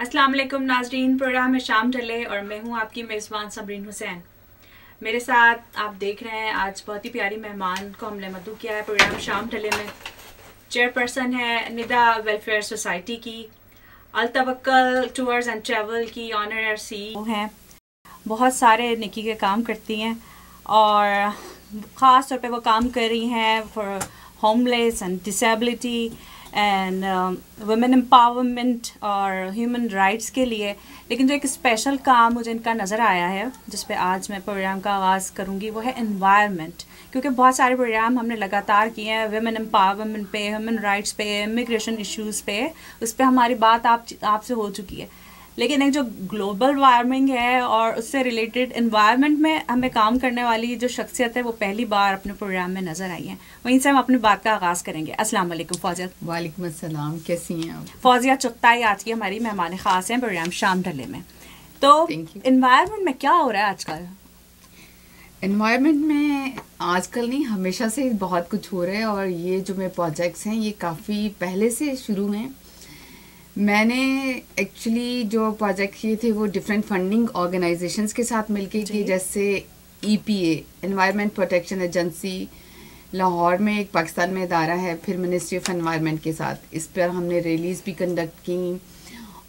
अस्सलाम वालेकुम नाजरीन, प्रोग्राम है शाम ढले और मैं हूं आपकी मेज़बान सबरीन हुसैन। मेरे साथ आप देख रहे हैं आज बहुत ही प्यारी मेहमान को हमने मदऊ किया है प्रोग्राम शाम ढले में। चेयरपर्सन है निदा वेलफेयर सोसाइटी की, अल-तवक्कल टूर्स एंड ट्रैवल की ऑनर CEO हैं, बहुत सारे नेकी के काम करती हैं और ख़ास तौर पे वो काम कर रही हैं for homeless and disability and women empowerment और ह्यूमन राइट्स के लिए। लेकिन जो एक स्पेशल काम मुझे इनका नज़र आया है जिस पे आज मैं प्रोग्राम का आगाज़ करूँगी वो है एनवायरनमेंट, क्योंकि बहुत सारे प्रोग्राम हमने लगातार किए हैं वुमेन एम्पावरमेंट पे, ह्यूमन राइट्स पे, इमिग्रेशन इश्यूज़ पे, उस पर हमारी बात आपसे हो चुकी है। लेकिन एक जो ग्लोबल वार्मिंग है और उससे रिलेटेड एनवायरनमेंट में हमें काम करने वाली जो शख्सियत है वो पहली बार अपने प्रोग्राम में नज़र आई है। वहीं से हम अपनी बात का आगाज़ करेंगे। अस्सलाम वालेकुम फौजिया। वालेकुम अस्सलाम, कैसी हैं आप? फौजिया चुगताई आज की हमारी मेहमान ख़ास हैं प्रोग्राम शाम ढले में। तो एनवायरनमेंट में क्या हो रहा है आजकल? एनवायरनमेंट में आजकल नहीं, हमेशा से बहुत कुछ हो रहा है और ये जो मेरे प्रोजेक्ट्स हैं ये काफ़ी पहले से शुरू हैं। मैंने एक्चुअली जो प्रोजेक्ट किए थे वो डिफरेंट फंडिंग ऑर्गेनाइजेशंस के साथ मिलके किए, जैसे EPA environment protection agency Lahore में एक पाकिस्तान में इदारा है, फिर मिनिस्ट्री ऑफ एनवायरनमेंट के साथ इस पर हमने रैलीज भी कंडक्ट की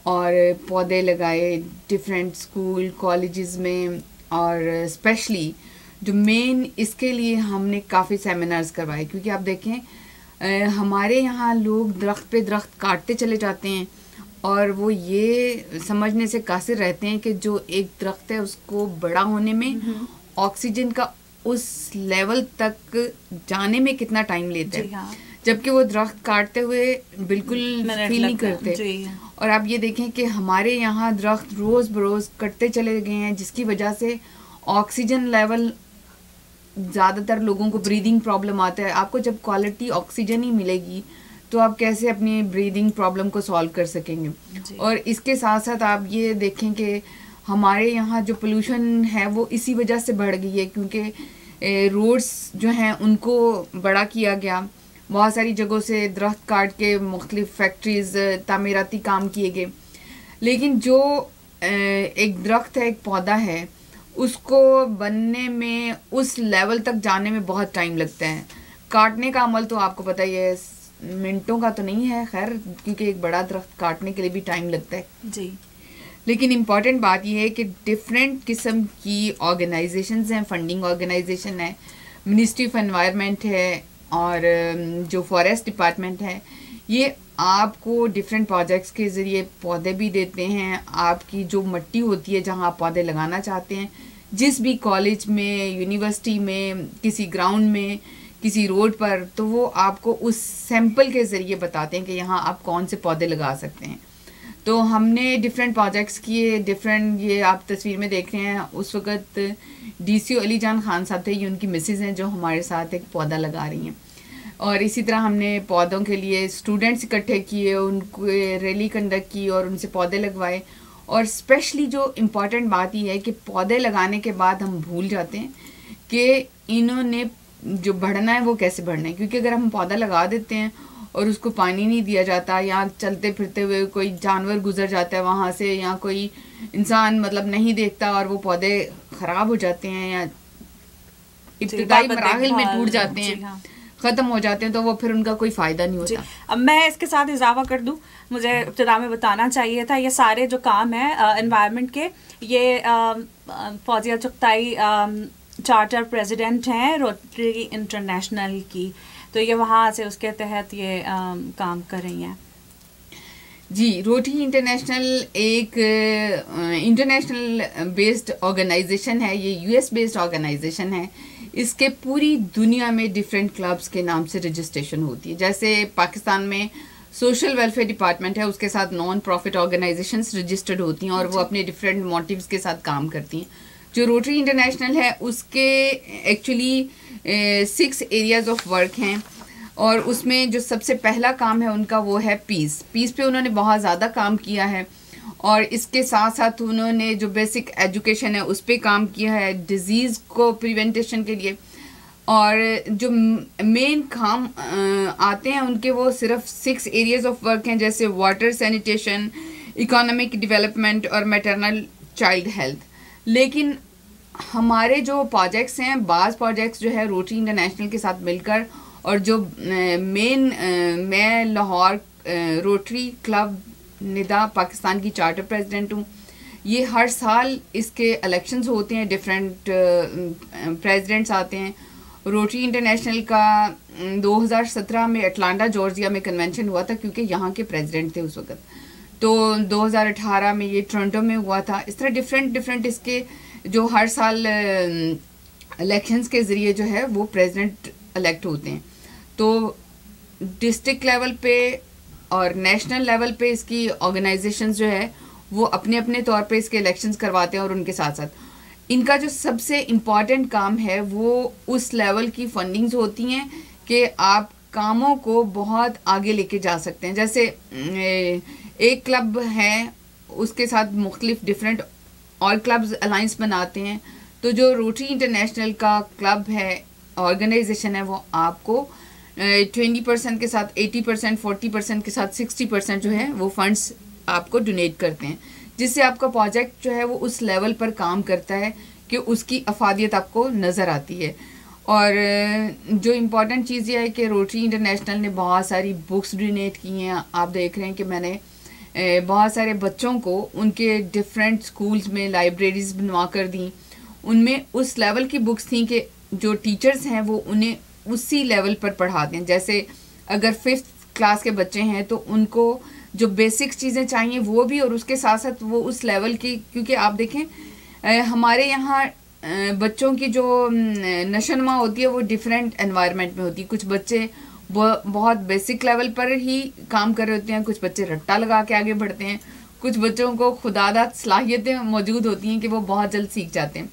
और पौधे लगाए डिफरेंट स्कूल कॉलेजेस में, और स्पेशली जो मेन इसके लिए हमने काफ़ी सेमिनार्स करवाए, क्योंकि आप देखें हमारे यहाँ लोग दरख्त पे दरख्त काटते चले जाते हैं और वो ये समझने से कासिर रहते हैं कि जो एक दरख्त है उसको बड़ा होने में ऑक्सीजन का उस लेवल तक जाने में कितना टाइम लेता है, हाँ। जबकि वो दरख्त काटते हुए बिल्कुल फील नहीं करते। और आप ये देखें कि हमारे यहाँ दरख्त रोज़ बरोज़ कटते चले गए हैं, जिसकी वजह से ऑक्सीजन लेवल ज़्यादातर लोगों को ब्रीदिंग प्रॉब्लम आता है। आपको जब क्वालिटी ऑक्सीजन ही मिलेगी तो आप कैसे अपनी ब्रीदिंग प्रॉब्लम को सॉल्व कर सकेंगे। और इसके साथ साथ आप ये देखें कि हमारे यहाँ जो पोल्यूशन है वो इसी वजह से बढ़ गई है, क्योंकि रोड्स जो हैं उनको बड़ा किया गया, बहुत सारी जगहों से दरख्त काट के मुख्तलिफ फैक्ट्रीज़ तामीराती काम किए गए। लेकिन जो एक दरख्त है, एक पौधा है, उसको बनने में उस लेवल तक जाने में बहुत टाइम लगता है। काटने का अमल तो आपको पता ही है, मिनटों का तो नहीं है खैर, क्योंकि एक बड़ा दरख्त काटने के लिए भी टाइम लगता है जी। लेकिन इम्पॉर्टेंट बात यह है कि डिफरेंट किस्म की ऑर्गेनाइजेशंस हैं, फंडिंग ऑर्गेनाइजेशन है, मिनिस्ट्री ऑफ एनवायरनमेंट है और जो फॉरेस्ट डिपार्टमेंट है, ये आपको डिफरेंट प्रोजेक्ट्स के ज़रिए पौधे भी देते हैं। आपकी जो मिट्टी होती है जहाँ आप पौधे लगाना चाहते हैं, जिस भी कॉलेज में, यूनिवर्सिटी में, किसी ग्राउंड में, किसी रोड पर, तो वो आपको उस सैंपल के ज़रिए बताते हैं कि यहाँ आप कौन से पौधे लगा सकते हैं। तो हमने डिफरेंट प्रोजेक्ट्स किए, डिफरेंट, ये आप तस्वीर में देख रहे हैं, उस वक़्त DCO अली जान खान साहब थे, ये उनकी मिसेज़ हैं जो हमारे साथ एक पौधा लगा रही हैं। और इसी तरह हमने पौधों के लिए स्टूडेंट्स इकट्ठे किए, उनको रैली कंडक्ट की और उनसे पौधे लगवाए। और स्पेशली जो इम्पॉर्टेंट बात ये है कि पौधे लगाने के बाद हम भूल जाते हैं कि इन्होंने जो बढ़ना है वो कैसे बढ़ना है, क्योंकि अगर हम पौधा लगा देते हैं और उसको पानी नहीं दिया जाता, या चलते फिरते हुए कोई जानवर गुजर जाता है वहाँ से, या कोई इंसान मतलब नहीं देखता और वो पौधे ख़राब हो जाते हैं या इब्तिदाई मराहिल में टूट जाते हैं, ख़त्म हो जाते हैं, तो वो फिर उनका कोई फ़ायदा नहीं होता। अब मैं इसके साथ इजाफा कर दूं, मुझे इब्तिदा में बताना चाहिए था, ये सारे जो काम है एनवायरनमेंट के, ये फौजिया चुगताई चार्टर प्रेसिडेंट हैं रोटरी इंटरनेशनल की, तो ये वहाँ से उसके तहत ये काम कर रही हैं। जी, रोटरी इंटरनेशनल एक इंटरनेशनल बेस्ड ऑर्गेनाइजेशन है, ये US बेस्ड ऑर्गेनाइजेशन है। इसके पूरी दुनिया में डिफरेंट क्लब्स के नाम से रजिस्ट्रेशन होती है। जैसे पाकिस्तान में सोशल वेलफेयर डिपार्टमेंट है, उसके साथ नॉन प्रॉफिट ऑर्गेनाइजेशंस रजिस्टर्ड होती हैं और वो अपने डिफरेंट मोटिव्स के साथ काम करती हैं। जो रोटरी इंटरनेशनल है उसके एक्चुअली 6 एरियाज ऑफ वर्क हैं और उसमें जो सबसे पहला काम है उनका वो है पीस पे उन्होंने बहुत ज़्यादा काम किया है। और इसके साथ साथ उन्होंने जो बेसिक एजुकेशन है उस पर काम किया है, डिज़ीज़ को प्रिवेंटेशन के लिए। और जो मेन काम आते हैं उनके वो सिर्फ 6 एरियाज ऑफ वर्क हैं, जैसे वाटर सैनिटेशन, इकोनॉमिक डेवलपमेंट और मैटरनल चाइल्ड हेल्थ। लेकिन हमारे जो प्रोजेक्ट्स हैं, बाज़ प्रोजेक्ट्स जो है रोटरी इंटरनेशनल के साथ मिलकर, और जो मैं लाहौर रोटरी क्लब निदा पाकिस्तान की चार्टर प्रेसिडेंट हूँ। ये हर साल इसके इलेक्शंस होते हैं, डिफरेंट प्रेसिडेंट्स आते हैं। रोटरी इंटरनेशनल का 2017 में अटलांटा जॉर्जिया में कन्वेंशन हुआ था, क्योंकि यहाँ के प्रेसिडेंट थे उस वक्त। तो 2018 में ये टोरंटो में हुआ था। इस तरह डिफरेंट इसके जो हर साल इलेक्शंस के ज़रिए जो है वो प्रेसिडेंट इलेक्ट होते हैं। तो डिस्ट्रिक्ट लेवल पे और नेशनल लेवल पे इसकी ऑर्गेनाइजेशंस जो है वो अपने अपने तौर पे इसके इलेक्शंस करवाते हैं, और उनके साथ साथ इनका जो सबसे इम्पॉर्टेंट काम है वो उस लेवल की फंडिंग्स होती हैं कि आप कामों को बहुत आगे लेके जा सकते हैं। जैसे एक क्लब है, उसके साथ मुख्तलिफ डिफरेंट और क्लब्स अलाइंस बनाते हैं। तो जो रोटरी इंटरनेशनल का क्लब है, ऑर्गेनाइजेशन है, वो आपको 20% के साथ 80%, 40% के साथ 60% जो है वो फंड्स आपको डोनेट करते हैं, जिससे आपका प्रोजेक्ट जो है वो उस लेवल पर काम करता है कि उसकी अफादियत आपको नज़र आती है। और जो इम्पॉर्टेंट चीज़ ये है कि रोटरी इंटरनेशनल ने बहुत सारी बुक्स डोनेट की हैं। आप देख रहे हैं कि मैंने बहुत सारे बच्चों को उनके डिफरेंट स्कूल्स में लाइब्रेरीज बनवा कर दी। उनमें उस लेवल की बुक्स थी कि जो टीचर्स हैं वो उन्हें उसी लेवल पर पढ़ाते हैं। जैसे अगर 5th क्लास के बच्चे हैं तो उनको जो बेसिक चीज़ें चाहिए वो भी, और उसके साथ साथ वो उस लेवल की, क्योंकि आप देखें हमारे यहाँ बच्चों की जो नशोनुमा होती है वो डिफरेंट एनवायरनमेंट में होती है। कुछ बच्चे बहुत बेसिक लेवल पर ही काम कर रहे होते हैं, कुछ बच्चे रट्टा लगा के आगे बढ़ते हैं, कुछ बच्चों को खुदादा सलाहियतें मौजूद होती हैं कि वो बहुत जल्द सीख जाते हैं।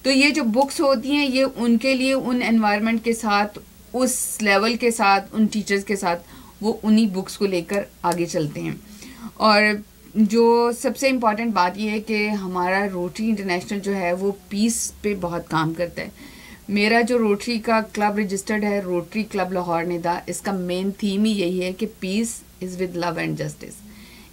तो ये जो बुक्स होती हैं ये उनके लिए उन एनवायरनमेंट के साथ, उस लेवल के साथ, उन टीचर्स के साथ वो उन्हीं बुक्स को लेकर आगे चलते हैं। और जो सबसे इम्पॉर्टेंट बात ये है कि हमारा रोटरी इंटरनेशनल जो है वो पीस पे बहुत काम करता है। मेरा जो रोटरी का क्लब रजिस्टर्ड है, रोटरी क्लब लाहौर निदा, इसका मेन थीम ही यही है कि peace is with love and justice.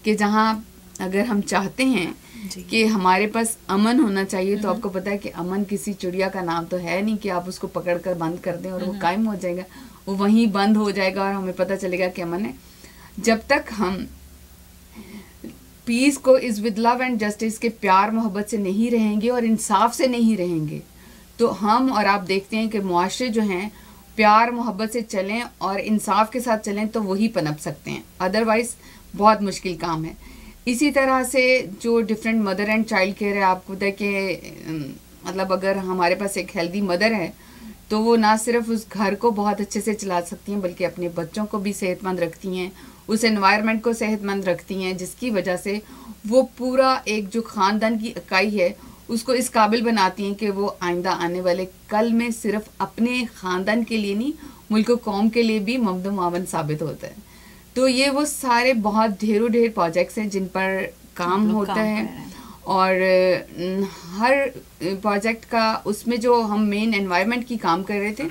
कि जहाँ अगर हम चाहते हैं कि हमारे पास अमन होना चाहिए, तो आपको पता है कि अमन किसी चिड़िया का नाम तो है नहीं कि आप उसको पकड़ कर बंद कर दें और वो कायम हो जाएगा, वो वहीं बंद हो जाएगा और हमें पता चलेगा कि अमन है। जब तक हम पीस को is with love and justice के प्यार मोहब्बत से नहीं रहेंगे और इंसाफ से नहीं रहेंगे, तो हम और आप देखते हैं कि मुआशरे जो हैं प्यार मोहब्बत से चलें और इंसाफ के साथ चलें तो वही पनप सकते हैं, अदरवाइज़ बहुत मुश्किल काम है। इसी तरह से जो different mother and child care है, आपको पता है कि मतलब अगर हमारे पास एक हेल्दी मदर है तो वो ना सिर्फ उस घर को बहुत अच्छे से चला सकती हैं बल्कि अपने बच्चों को भी सेहतमंद रखती हैं, उस एनवायरनमेंट को सेहतमंद रखती हैं, जिसकी वजह से वो पूरा एक जो ख़ानदान की इकाई है उसको इस काबिल बनाती हैं कि वो आइंदा आने वाले कल में सिर्फ अपने ख़ानदान के लिए नहीं, मुल्क कौम के लिए भी ममदो मावन साबित होता है। तो ये वो सारे बहुत ढेरों ढेर प्रोजेक्ट्स हैं जिन पर काम होता है। और हर प्रोजेक्ट का उसमें जो हम मेन एनवायरनमेंट की काम कर रहे थे,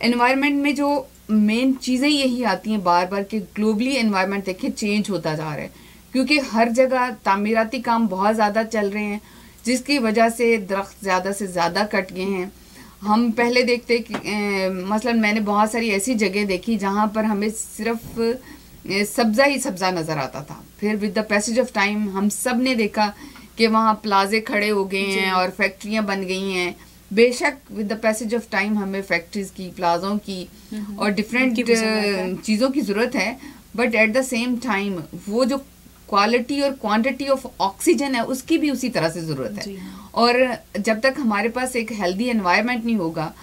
एनवायरनमेंट में जो मेन चीज़ें यही आती हैं बार बार कि ग्लोबली एनवायरनमेंट देखिए चेंज होता जा रहा है, क्योंकि हर जगह तामीराती काम बहुत ज़्यादा चल रहे हैं, जिसकी वजह से दरख्त ज़्यादा से ज़्यादा कट गए हैं। हम पहले देखते कि मसलन मैंने बहुत सारी ऐसी जगह देखी जहाँ पर हमें सिर्फ सब्ज़ा ही सब्ज़ा नज़र आता था, फिर with the passage of time हम सब ने देखा कि वहाँ प्लाजे खड़े हो गए हैं और फैक्ट्रियाँ बन गई हैं। बेशक with the passage of time हमें फैक्ट्रीज की, प्लाजों की और डिफरेंट चीज़ों की ज़रूरत है, but at the same time वो जो क्वालिटी और क्वांटिटी ऑफ ऑक्सीजन है उसकी भी उसी तरह से ज़रूरत है। और जब तक हमारे पास एक हेल्दी एनवायरनमेंट नहीं होगा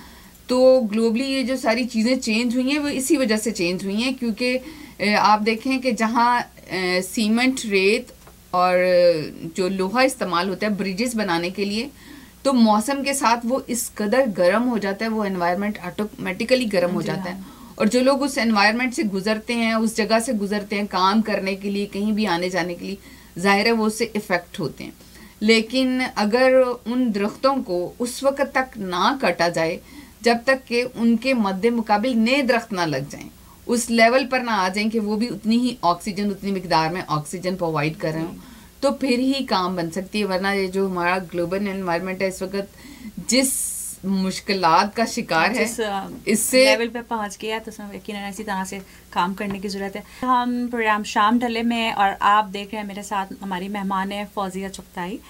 तो ग्लोबली ये जो सारी चीज़ें चेंज हुई हैं वो इसी वजह से चेंज हुई हैं, क्योंकि आप देखें कि जहाँ सीमेंट, रेत और जो लोहा इस्तेमाल होता है ब्रिजेस बनाने के लिए, तो मौसम के साथ वो इस कदर गर्म हो जाता है, वो एनवायरनमेंट ऑटोमेटिकली गर्म हो जाता है। और जो लोग उस एनवायरनमेंट से गुजरते हैं, उस जगह से गुजरते हैं काम करने के लिए, कहीं भी आने जाने के लिए, ज़ाहिर है वो उससे इफ़ेक्ट होते हैं। लेकिन अगर उन दरख्तों को उस वक्त तक ना काटा जाए जब तक कि उनके मद्दे मुकाबिल नए दरख्त ना लग जाएं, उस लेवल पर ना आ जाएं कि वो भी उतनी ही ऑक्सीजन, उतनी मिकदार में ऑक्सीजन प्रोवाइड कर रहे हों, तो फिर ही काम बन सकती है, वरना ये जो हमारा ग्लोबल एनवायरनमेंट है इस वक्त जिस मुश्किलात का शिकार है, इससे लेवल पे पहुंच गया, तो यकीनन इसी तरह से काम करने की ज़रूरत है। हम प्रोग्राम शाम ढले में और आप देख रहे हैं मेरे साथ हमारी मेहमान है फौजिया चुगताई।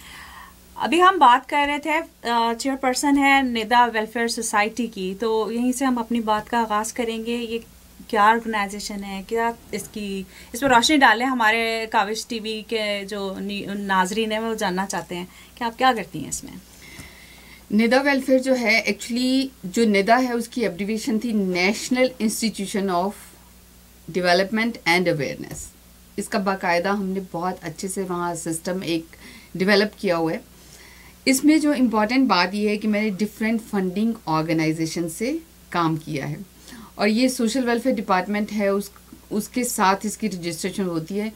अभी हम बात कर रहे थे, चेयरपर्सन है निदा वेलफेयर सोसाइटी की, तो यहीं से हम अपनी बात का आगाज़ करेंगे। ये क्या ऑर्गेनाइजेशन है, क्या इस पर रोशनी डालें, हमारे काविश टीवी के जो नाजरीन है वो जानना चाहते हैं कि आप क्या करती हैं इसमें। निदा वेलफेयर जो है, एक्चुअली जो निदा है उसकी एब्रिविएशन थी national institution of development and awareness. इसका बाकायदा हमने बहुत अच्छे से वहाँ सिस्टम एक डेवलप किया हुआ है। इसमें जो इम्पॉर्टेंट बात यह है कि मैंने डिफरेंट फंडिंग ऑर्गेनाइजेशन से काम किया है, और ये सोशल वेलफेयर डिपार्टमेंट है उसके साथ इसकी रजिस्ट्रेशन होती है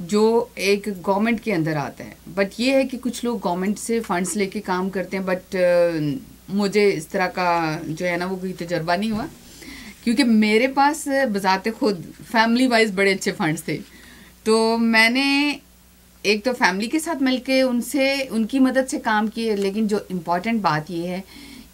जो एक गवर्नमेंट के अंदर आता है। बट ये है कि कुछ लोग गवर्नमेंट से फंड्स लेके काम करते हैं, बट मुझे इस तरह का जो है ना वो कोई तजर्बा नहीं हुआ, क्योंकि मेरे पास बजाते खुद फैमिली वाइज बड़े अच्छे फंड्स थे। तो मैंने एक तो फैमिली के साथ मिलके उनकी मदद से काम किए, लेकिन जो इम्पॉर्टेंट बात ये है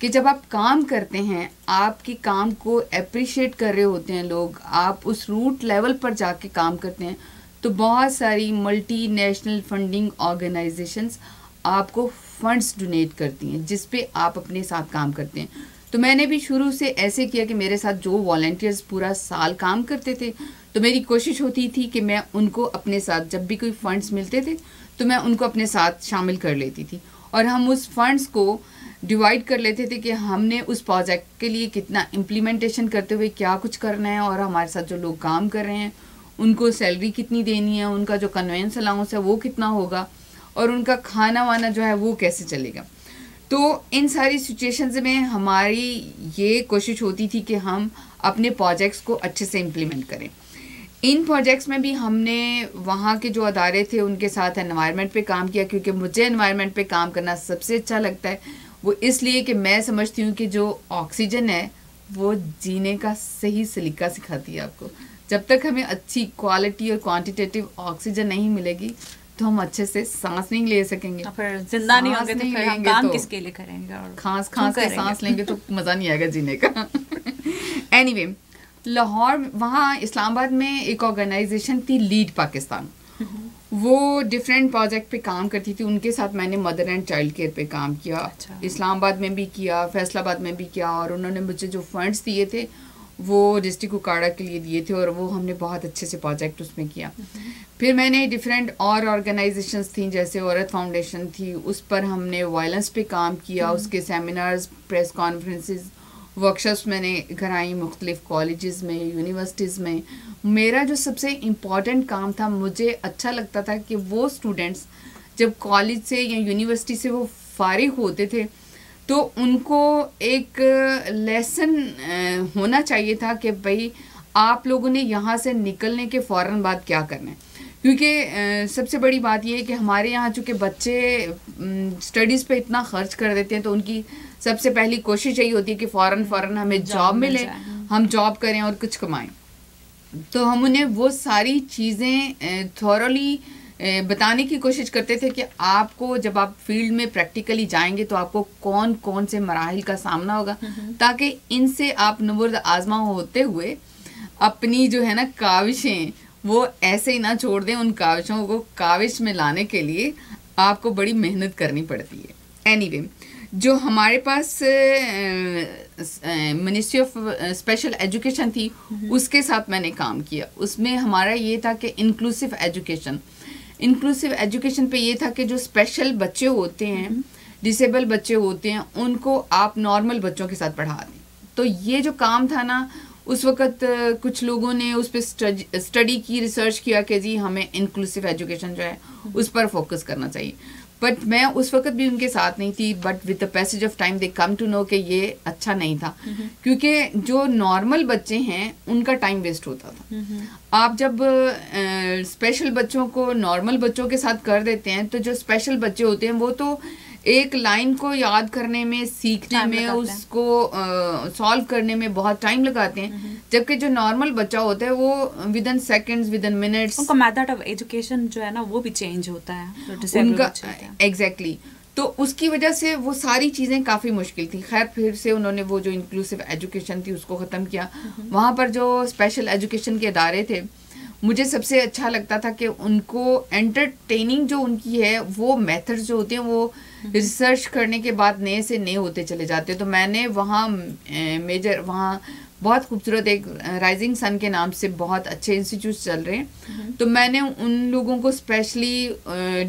कि जब आप काम करते हैं, आपके काम को अप्रिशिएट कर रहे होते हैं लोग, आप उस रूट लेवल पर जाके काम करते हैं, तो बहुत सारी मल्टी नेशनल फंडिंग ऑर्गेनाइजेशंस आपको फंड्स डोनेट करती हैं जिस पे आप अपने साथ काम करते हैं। तो मैंने भी शुरू से ऐसे किया कि मेरे साथ जो वॉलंटियर्स पूरा साल काम करते थे, तो मेरी कोशिश होती थी कि मैं उनको अपने साथ, जब भी कोई फंड्स मिलते थे तो मैं उनको अपने साथ शामिल कर लेती थी, और हम उस फंड्स को डिवाइड कर लेते थे कि हमने उस प्रोजेक्ट के लिए कितना इम्प्लीमेंटेशन करते हुए क्या कुछ करना है, और हमारे साथ जो लोग काम कर रहे हैं उनको सैलरी कितनी देनी है, उनका जो कन्वेंस अलाउंस है वो कितना होगा, और उनका खाना वाना जो है वो कैसे चलेगा। तो इन सारी सिचुएशंस में हमारी ये कोशिश होती थी कि हम अपने प्रोजेक्ट्स को अच्छे से इम्प्लीमेंट करें। इन प्रोजेक्ट्स में भी हमने वहाँ के जो अदारे थे उनके साथ एनवायरनमेंट पे काम किया, क्योंकि मुझे एनवायरनमेंट पे काम करना सबसे अच्छा लगता है। वो इसलिए कि मैं समझती हूँ कि जो ऑक्सीजन है वो जीने का सही सलीका सिखाती है आपको। जब तक हमें अच्छी क्वालिटी और क्वांटिटेटिव ऑक्सीजन नहीं मिलेगी तो हम अच्छे से सांस नहीं ले सकेंगे, फिर जिंदा नहीं होंगे, तो फिर हम काम किसके लिए करेंगे, और खांस के सांस लेंगे तो मज़ा नहीं आएगा जीने का। एनीवे, लाहौर वहाँ इस्लामाबाद में एक ऑर्गेनाइजेशन थी लीड पाकिस्तान, वो डिफरेंट प्रोजेक्ट पे काम करती थी। उनके साथ मैंने मदर एंड चाइल्ड केयर पे काम किया। अच्छा। इस्लामाबाद में भी किया, फैसलाबाद में भी किया, और उन्होंने मुझे जो फंड्स दिए थे वो डिस्ट्रिक्ट उकाड़ा के लिए दिए थे, और वो हमने बहुत अच्छे से प्रोजेक्ट उसमें किया। फिर मैंने डिफरेंट और ऑर्गेनाइजेशंस थी, जैसे औरत फाउंडेशन थी, उस पर हमने वायलेंस पे काम किया, उसके सेमिनार्स, प्रेस कॉन्फ्रेंसेस, वर्कशॉप्स मैंने कराई मुख्तलिफ कॉलेजेस में, यूनिवर्सिटीज़ में। मेरा जो सबसे इम्पॉर्टेंट काम था, मुझे अच्छा लगता था कि वो स्टूडेंट्स जब कॉलेज से या यूनिवर्सिटी से वो फारिग होते थे तो उनको एक लेसन होना चाहिए था कि भाई आप लोगों ने यहाँ से निकलने के फ़ौरन बाद क्या करना है। क्योंकि सबसे बड़ी बात यह है कि हमारे यहाँ चूँकि बच्चे स्टडीज़ पे इतना खर्च कर देते हैं, तो उनकी सबसे पहली कोशिश यही होती है कि फ़ौरन हमें जॉब मिले, हम जॉब करें और कुछ कमाएं। तो हम उन्हें वो सारी चीज़ें थॉरली बताने की कोशिश करते थे कि आपको जब आप फील्ड में प्रैक्टिकली जाएंगे तो आपको कौन कौन से मराहिल का सामना होगा, ताकि इनसे आप नबुर्द आजमा होते हुए अपनी जो है ना काविशें वो ऐसे ही ना छोड़ दें। उन काविशों को काविश में लाने के लिए आपको बड़ी मेहनत करनी पड़ती है। एनीवे, जो हमारे पास मिनिस्ट्री ऑफ स्पेशल एजुकेशन थी उसके साथ मैंने काम किया। उसमें हमारा ये था कि इंक्लूसिव एजुकेशन पे ये था कि जो स्पेशल बच्चे होते हैं, डिसेबल बच्चे होते हैं, उनको आप नॉर्मल बच्चों के साथ पढ़ा दें। तो ये जो काम था ना, उस वक़्त कुछ लोगों ने उस पर स्टडी की, रिसर्च किया कि जी हमें इंक्लूसिव एजुकेशन जो है उस पर फोकस करना चाहिए। बट मैं उस वक्त भी उनके साथ नहीं थी, but with the passage of time they come to know कि ये अच्छा नहीं था, क्योंकि जो नॉर्मल बच्चे हैं उनका टाइम वेस्ट होता था। आप जब स्पेशल बच्चों को नॉर्मल बच्चों के साथ कर देते हैं तो जो स्पेशल बच्चे होते हैं वो तो एक लाइन को याद करने में, सीखने में, उसको सॉल्व करने में बहुत टाइम लगाते हैं, जबकि जो नॉर्मल बच्चा होता है वो with in seconds, with in minutes, उनका मेथड ऑफ एजुकेशन जो है ना वो भी चेंज होता है उनका। एग्जैक्टली तो उसकी वजह से वो सारी चीज़ें काफ़ी मुश्किल थी। खैर फिर से उन्होंने वो जो इंक्लूसिव एजुकेशन थी उसको ख़त्म किया। वहाँ पर जो स्पेशल एजुकेशन के अदारे थे, मुझे सबसे अच्छा लगता था कि उनको एंटरटेनिंग जो उनकी है वो मेथड्स जो होते हैं वो रिसर्च करने के बाद नए से नए होते चले जाते। तो मैंने वहाँ वहाँ बहुत खूबसूरत एक राइजिंग सन के नाम से बहुत अच्छे इंस्टीट्यूट चल रहे हैं, तो मैंने उन लोगों को स्पेशली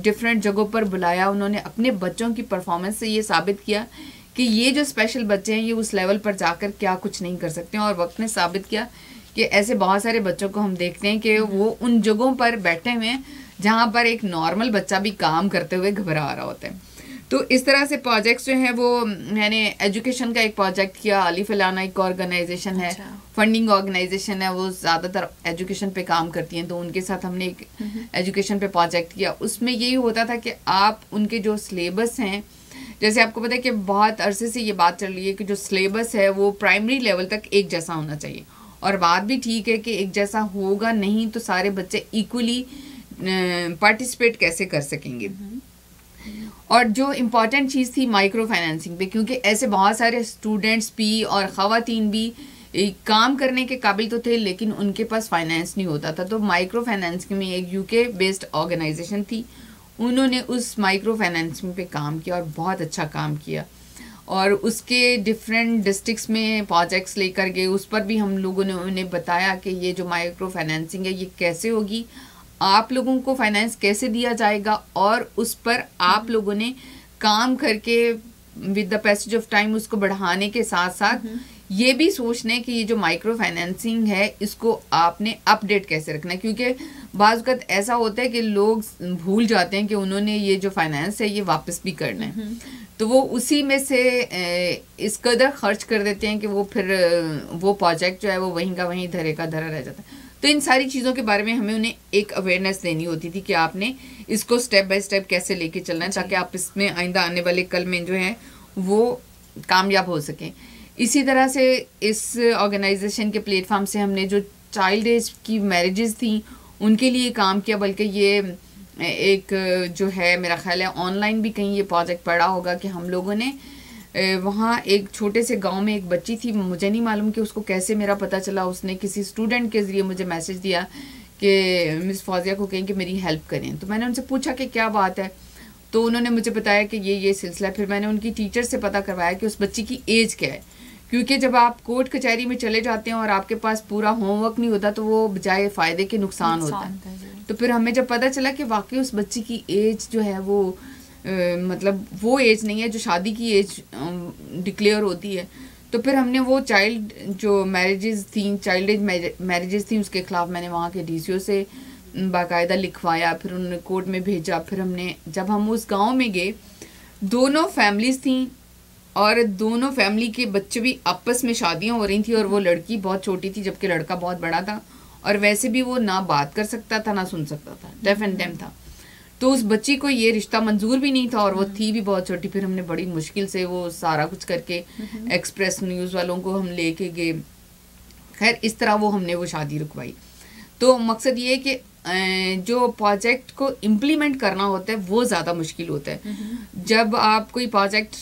डिफरेंट जगहों पर बुलाया। उन्होंने अपने बच्चों की परफॉर्मेंस से ये साबित किया कि ये जो स्पेशल बच्चे हैं ये उस लेवल पर जाकर क्या कुछ नहीं कर सकते हैं। और वक्त ने साबित किया कि ऐसे बहुत सारे बच्चों को हम देखते हैं कि वो उन जगहों पर बैठे हुए हैं जहाँ पर एक नॉर्मल बच्चा भी काम करते हुए घबरा रहा होता है। तो इस तरह से प्रोजेक्ट्स जो हैं वो मैंने एजुकेशन का एक प्रोजेक्ट किया। अलिफ लाना एक ऑर्गेनाइजेशन है, फंडिंग ऑर्गेनाइजेशन है, वो ज़्यादातर एजुकेशन पे काम करती हैं, तो उनके साथ हमने एक एजुकेशन पे प्रोजेक्ट किया। उसमें यही होता था कि आप उनके जो सिलेबस हैं, जैसे आपको पता है कि बहुत अरसे से ये बात चल रही है कि जो सिलेबस है वो प्राइमरी लेवल तक एक जैसा होना चाहिए। और बात भी ठीक है कि एक जैसा होगा नहीं तो सारे बच्चे इक्वली पार्टिसिपेट कैसे कर सकेंगे। और जो इम्पॉर्टेंट चीज़ थी माइक्रो फाइनेंसिंग पे, क्योंकि ऐसे बहुत सारे स्टूडेंट्स भी और ख़वातीन भी काम करने के काबिल तो थे लेकिन उनके पास फाइनेंस नहीं होता था। तो माइक्रो फाइनेंसिंग में एक यूके बेस्ड ऑर्गेनाइजेशन थी, उन्होंने उस माइक्रो फाइनेंसिंग पे काम किया और बहुत अच्छा काम किया। और उसके डिफरेंट डिस्ट्रिक्ट्स में प्रोजेक्ट्स लेकर गए, उस पर भी हम लोगों ने उन्हें बताया कि ये जो माइक्रो फाइनेंसिंग है ये कैसे होगी, आप लोगों को फाइनेंस कैसे दिया जाएगा, और उस पर आप लोगों ने काम करके with the passage of time उसको बढ़ाने के साथ साथ ये भी सोचना है कि ये जो माइक्रो फाइनेंसिंग है इसको आपने अपडेट कैसे रखना है। क्योंकि बाज़ वक़्त ऐसा होता है कि लोग भूल जाते हैं कि उन्होंने ये जो फाइनेंस है ये वापस भी करना है, तो वो उसी में से इस कदर खर्च कर देते हैं कि वो फिर वो प्रोजेक्ट जो है वो वहीं का वहीं धरे का धरा रह जाता है। तो इन सारी चीज़ों के बारे में हमें उन्हें एक अवेयरनेस देनी होती थी कि आपने इसको स्टेप बाय स्टेप कैसे लेके चलना है ताकि आप इसमें आइंदा आने वाले कल में जो है वो कामयाब हो सकें। इसी तरह से इस ऑर्गेनाइजेशन के प्लेटफॉर्म से हमने जो चाइल्ड एज की मैरिजेस थी उनके लिए काम किया, बल्कि ये एक जो है मेरा ख्याल है ऑनलाइन भी कहीं ये प्रोजेक्ट पड़ा होगा कि हम लोगों ने वहाँ एक छोटे से गांव में एक बच्ची थी, मुझे नहीं मालूम कि उसको कैसे मेरा पता चला, उसने किसी स्टूडेंट के ज़रिए मुझे मैसेज दिया कि मिस फौजिया को कहें कि मेरी हेल्प करें। तो मैंने उनसे पूछा कि क्या बात है, तो उन्होंने मुझे बताया कि ये सिलसिला है। फिर मैंने उनकी टीचर से पता करवाया कि उस बच्ची की एज क्या है, क्योंकि जब आप कोर्ट कचहरी में चले जाते हैं और आपके पास पूरा होमवर्क नहीं होता तो वो बजाय फ़ायदे के नुकसान होता है। तो फिर हमें जब पता चला कि वाकई उस बच्ची की एज जो है वो मतलब वो एज नहीं है जो शादी की एज डिक्लेयर होती है, तो फिर हमने वो चाइल्ड जो मैरिजेस थी, चाइल्ड एज मैरिजेस थी, उसके खिलाफ मैंने वहाँ के डीसीओ से बाकायदा लिखवाया, फिर उन्होंने कोर्ट में भेजा। फिर हमने जब हम उस गांव में गए, दोनों फैमिलीज थी और दोनों फैमिली के बच्चे भी आपस में शादियाँ हो रही थी और वो लड़की बहुत छोटी थी जबकि लड़का बहुत बड़ा था, और वैसे भी वो ना बात कर सकता था ना सुन सकता था, डेफ एंड डेम था। तो उस बच्ची को ये रिश्ता मंजूर भी नहीं था और वो थी भी बहुत छोटी। फिर हमने बड़ी मुश्किल से वो सारा कुछ करके एक्सप्रेस न्यूज़ वालों को हम लेके गए। खैर इस तरह वो हमने वो शादी रुकवाई। तो मकसद ये है कि जो प्रोजेक्ट को इम्प्लीमेंट करना होता है वो ज़्यादा मुश्किल होता है। जब आप कोई प्रोजेक्ट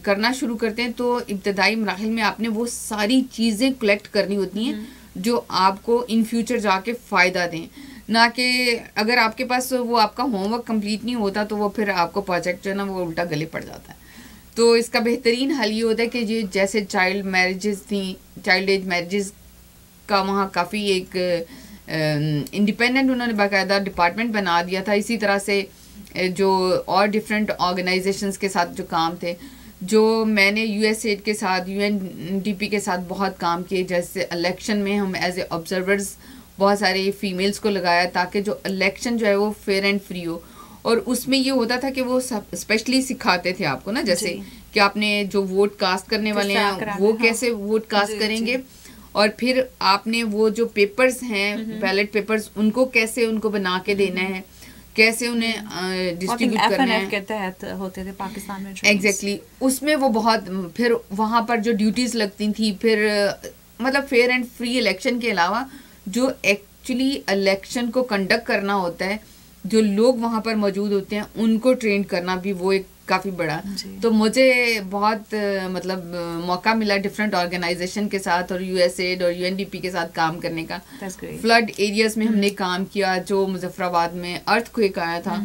करना शुरू करते हैं तो इब्तदाई मराहिल में आपने वो सारी चीज़ें कलेक्ट करनी होती हैं जो आपको इन फ्यूचर जाके फ़ायदा दें, ना कि अगर आपके पास वो आपका होमवर्क कंप्लीट नहीं होता तो वो फिर आपको प्रोजेक्ट जो है ना वो उल्टा गले पड़ जाता है। तो इसका बेहतरीन हल ये होता है कि ये जैसे चाइल्ड मैरिजेस थी, चाइल्ड एज मैरिजेस का वहाँ काफ़ी एक इंडिपेंडेंट उन्होंने बाकायदा डिपार्टमेंट बना दिया था। इसी तरह से जो और डिफरेंट ऑर्गेनाइजेशंस के साथ जो काम थे, जो मैंने यूएसएड के साथ, यूएनडीपी के साथ बहुत काम किए, जैसे इलेक्शन में हम एज ए ऑब्जर्वर्स बहुत सारे फीमेल्स को लगाया ताकि जो इलेक्शन जो है वो फेयर एंड फ्री हो। और उसमें ये होता था कि वो स्पेशली सिखाते थे आपको ना, जैसे कि आपने जो वोट कास्ट करने वाले हैं वो कैसे वोट कास्ट करेंगे, और फिर आपने वो जो पेपर्स हैं बैलेट पेपर्स उनको कैसे उनको बना के देना है। कैसे उन्हें डिस्ट्रीब्यूट करना है के तहत होते थे पाकिस्तान में। एग्जैक्टली उसमें वो बहुत, फिर वहाँ पर जो ड्यूटीज लगती थी, फिर मतलब फेयर एंड फ्री इलेक्शन के अलावा जो एक्चुअली इलेक्शन को कंडक्ट करना होता है, जो लोग वहाँ पर मौजूद होते हैं उनको ट्रेन करना भी वो एक काफ़ी बड़ा। तो मुझे बहुत मतलब मौका मिला डिफरेंट ऑर्गेनाइजेशन के साथ और यूएसएड और यूएनडीपी के साथ काम करने का। फ्लड एरियाज में हमने काम किया, जो मुजफ्फराबाद में अर्थक्वेक आया था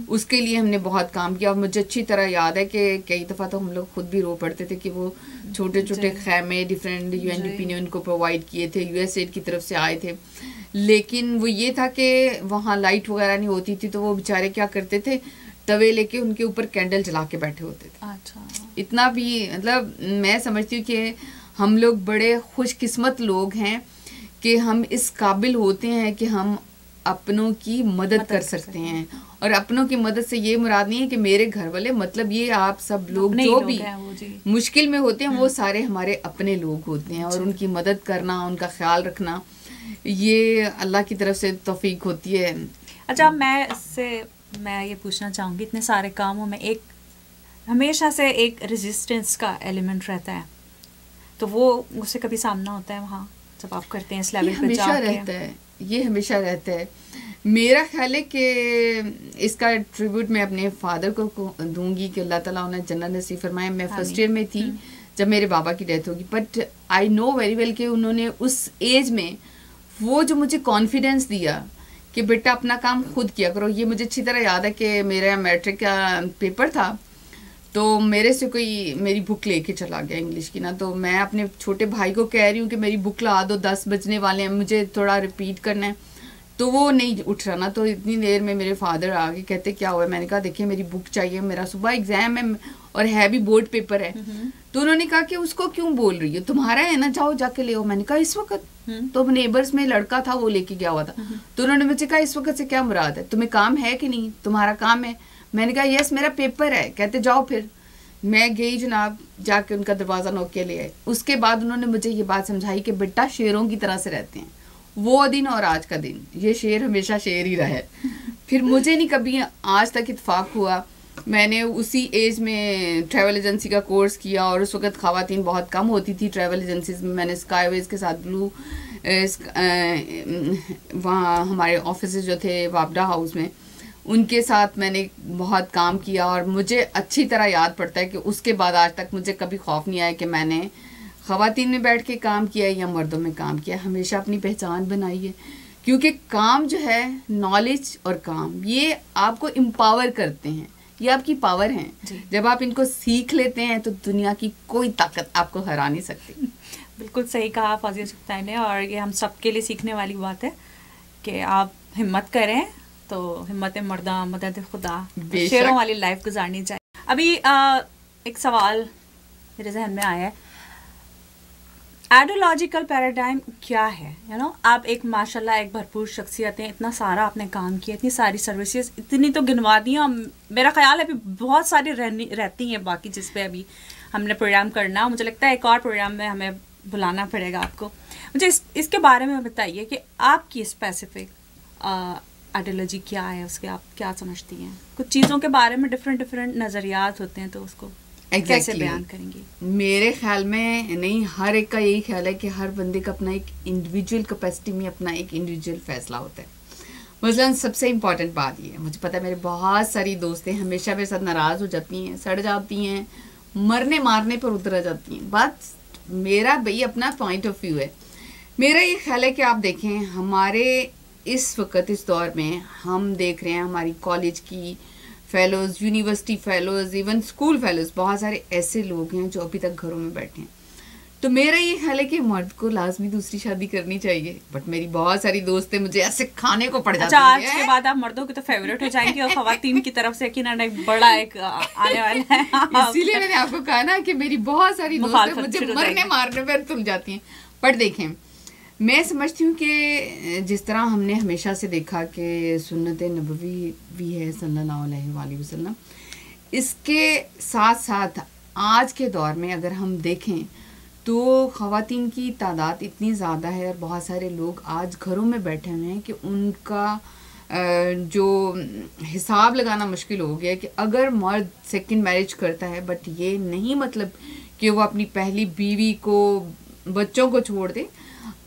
उसके लिए हमने बहुत काम किया। और मुझे अच्छी तरह याद है कि कई दफ़ा तो हम लोग खुद भी रो पड़ते थे कि वो छोटे छोटे खैमे डिफरेंट यूएनडीपी ने उनको प्रोवाइड किए थे, यूएसएड की तरफ से आए थे, लेकिन वो ये था कि वहाँ लाइट वगैरह नहीं होती थी, तो वो बेचारे क्या करते थे, तवे लेके उनके ऊपर कैंडल जला के बैठे होते थे। अच्छा। इतना भी मतलब मैं समझती हूँ कि हम लोग बड़े खुशकिस्मत लोग हैं कि हम इस काबिल होते हैं कि हम अपनों की मदद कर सकते हैं। और अपनों की मदद से ये मुराद नहीं है कि मेरे घर वाले, मतलब ये आप सब लोग जो भी मुश्किल में होते हैं वो सारे हमारे अपने लोग होते हैं, और उनकी मदद करना, उनका ख्याल रखना, ये अल्लाह की तरफ से तौफीक होती है। अच्छा, मैं ये पूछना चाहूँगी, इतने सारे कामों में एक हमेशा से एक रेजिस्टेंस का एलिमेंट रहता है, तो वो उससे कभी सामना होता है वहाँ जब आप करते हैं इस लेवल पे जाके? ये हमेशा रहता है। मेरा ख्याल है कि इसका ट्रिब्यूट मैं अपने फादर को दूंगी कि अल्लाह ताला उन्हें जन्नत नसीब फरमाए। मैं फर्स्ट ईयर में थी जब मेरे बाबा की डेथ होगी, but I know very well कि उन्होंने उस एज में वो जो मुझे कॉन्फिडेंस दिया कि बेटा अपना काम खुद किया करो। ये मुझे अच्छी तरह याद है कि मेरा मैट्रिक का पेपर था, तो मेरे से कोई मेरी बुक लेके चला गया इंग्लिश की ना, तो मैं अपने छोटे भाई को कह रही हूँ कि मेरी बुक ला दो, 10 बजने वाले हैं, मुझे थोड़ा रिपीट करना है, तो वो नहीं उठ रहा ना। तो इतनी देर में मेरे फादर आ गए, कहते क्या हुआ? मैंने कहा देखिए मेरी बुक चाहिए, मेरा सुबह एग्जाम है और है भी बोर्ड पेपर है। तो उन्होंने कहा कि उसको क्यों बोल रही हो, तुम्हारा है ना, जाओ जाके ले आओ। मैंने कहा इस वक्त? तो नेबर्स में लड़का था वो लेके गया हुआ था। तो उन्होंने मुझे कहा इस वक्त से क्या मुराद है, तुम्हें काम है कि नहीं, तुम्हारा काम है? मैंने कहा यस मेरा पेपर है। कहते जाओ फिर। मैं गई जनाब, जाके उनका दरवाज़ा नोक के ले आए। उसके बाद उन्होंने मुझे ये बात समझाई कि बेटा शेरों की तरह से रहते हैं, वो दिन और आज का दिन, ये शेर हमेशा शेर ही रहा है। फिर मुझे नहीं कभी आज तक इत्तेफाक हुआ, मैंने उसी एज में ट्रैवल एजेंसी का कोर्स किया, और उस वक्त ख़वातीन बहुत कम होती थी ट्रैवल एजेंसीज में। मैंने स्काईवेज के साथ ब्लू वहाँ हमारे ऑफिस जो थे वापडा हाउस में, उनके साथ मैंने बहुत काम किया, और मुझे अच्छी तरह याद पड़ता है कि उसके बाद आज तक मुझे कभी खौफ नहीं आया कि मैंने ख़वातीन में बैठ के काम किया या मर्दों में काम किया। हमेशा अपनी पहचान बनाई है, क्योंकि काम जो है, नॉलेज और काम, ये आपको एम्पावर करते हैं, ये आपकी पावर है। जब आप इनको सीख लेते हैं तो दुनिया की कोई ताकत आपको हरा नहीं सकती। बिल्कुल सही कहा फाजिया सुख्तानी ने, और ये हम सबके लिए सीखने वाली बात है कि आप हिम्मत करें तो हिम्मत मर्दा मदद खुदा, शेरों वाली लाइफ गुजारनी चाहिए। अभी एक सवाल मेरे जहन में आया है, आइडियोलॉजिकल पैराडाइम क्या है? आप एक माशाल्लाह एक भरपूर शख्सियत हैं, इतना सारा आपने काम किया, इतनी सारी सर्विसेज, इतनी तो गिनवा दी हैं, मेरा ख्याल है अभी बहुत सारी रहती हैं बाकी, जिस पे अभी हमने प्रोग्राम करना। मुझे लगता है एक और प्रोग्राम में हमें बुलाना पड़ेगा आपको। मुझे इसके बारे में बताइए कि आपकी स्पेसिफिक आइडियोलॉजी क्या है, उसके आप क्या समझती हैं? कुछ चीज़ों के बारे में डिफरेंट नज़रियात होते हैं, तो उसको कैसे बयान करेंगी? मेरे ख्याल में नहीं, हर एक का यही ख्याल है कि हर बंदे का अपना एक इंडिविजुअल कैपेसिटी में अपना एक इंडिविजुअल फैसला होता है। मसलन सबसे इम्पॉर्टेंट बात ये है, मुझे पता है मेरे बहुत सारी दोस्तें हमेशा मेरे साथ नाराज़ हो जाती हैं, सड़ जाती हैं, मरने मारने पर उतर जाती हैं। बात मेरा भाई अपना पॉइंट ऑफ व्यू है। मेरा ये ख्याल है कि आप देखें, हमारे इस वक्त इस दौर में हम देख रहे हैं हमारी कॉलेज की fellows, university fellows, even school fellows, बहुत सारे ऐसे लोग हैं जो अभी तक घरों में बैठे हैं। तो मेरा ये ख्याल है कि मर्द को लाजमी दूसरी शादी करनी चाहिए, बट मेरी बहुत सारी दोस्तें मुझे ऐसे खाने को पड़ जाती हैं। आज के बाद आप मर्दों की तो फेवरेट हो जाएंगी, और खवातीन की तरफ से यकीनन एक बड़ा एक आने वाला है। इसीलिए मैंने आपको कहा ना कि मेरी बहुत सारी दोस्तें मुझे मरने मारने पर तुल जाती हैं। पर देखें, मैं समझती हूँ कि जिस तरह हमने हमेशा से देखा कि सुन्नत नबवी भी है सल्लल्लाहु अलैहि वसल्लम, इसके साथ साथ आज के दौर में अगर हम देखें तो ख़वातीन की तादाद इतनी ज़्यादा है, और बहुत सारे लोग आज घरों में बैठे हुए हैं कि उनका जो हिसाब लगाना मुश्किल हो गया है कि अगर मर्द सेकंड मैरिज करता है, बट ये नहीं मतलब कि वो अपनी पहली बीवी को, बच्चों को छोड़ दे।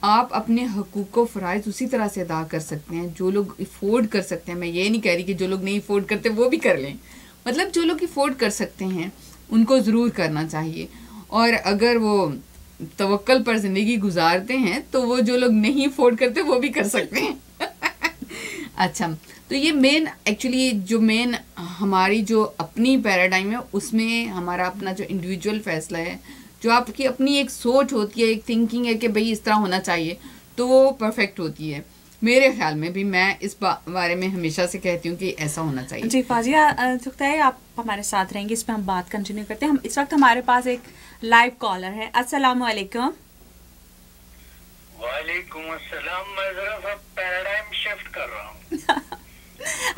आप अपने हकूक़ व फ़राइज़ उसी तरह से अदा कर सकते हैं। जो लोग अफोर्ड कर सकते हैं, मैं ये नहीं कह रही कि जो लोग नहीं अफोर्ड करते वो भी कर लें, मतलब जो लोग अफोर्ड कर सकते हैं उनको ज़रूर करना चाहिए। और अगर वो तवक्कल पर ज़िंदगी गुजारते हैं तो वो जो लोग नहीं अफोर्ड करते वो भी कर सकते हैं। अच्छा, तो ये मेन एक्चुअली जो मेन हमारी जो अपनी पैराडाइम है उसमें हमारा अपना जो इंडिविजुअल फैसला है, जो आपकी अपनी एक सोच होती है, एक थिंकिंग है कि भाई इस तरह होना चाहिए, तो वो परफेक्ट होती है। मेरे ख्याल में भी मैं इस बारे में हमेशा से कहती हूँ कि ऐसा होना चाहिए। जी फाजिया चुगताई, आप हमारे साथ रहेंगे, इस पर हम बात कंटिन्यू करते हैं। हम इस वक्त हमारे पास एक लाइव कॉलर है। अस्सलाम वालेकुम। वालेकुम अस्सलाम। मैं जरा सा पैराडाइम शिफ्ट कर रहा हूँ।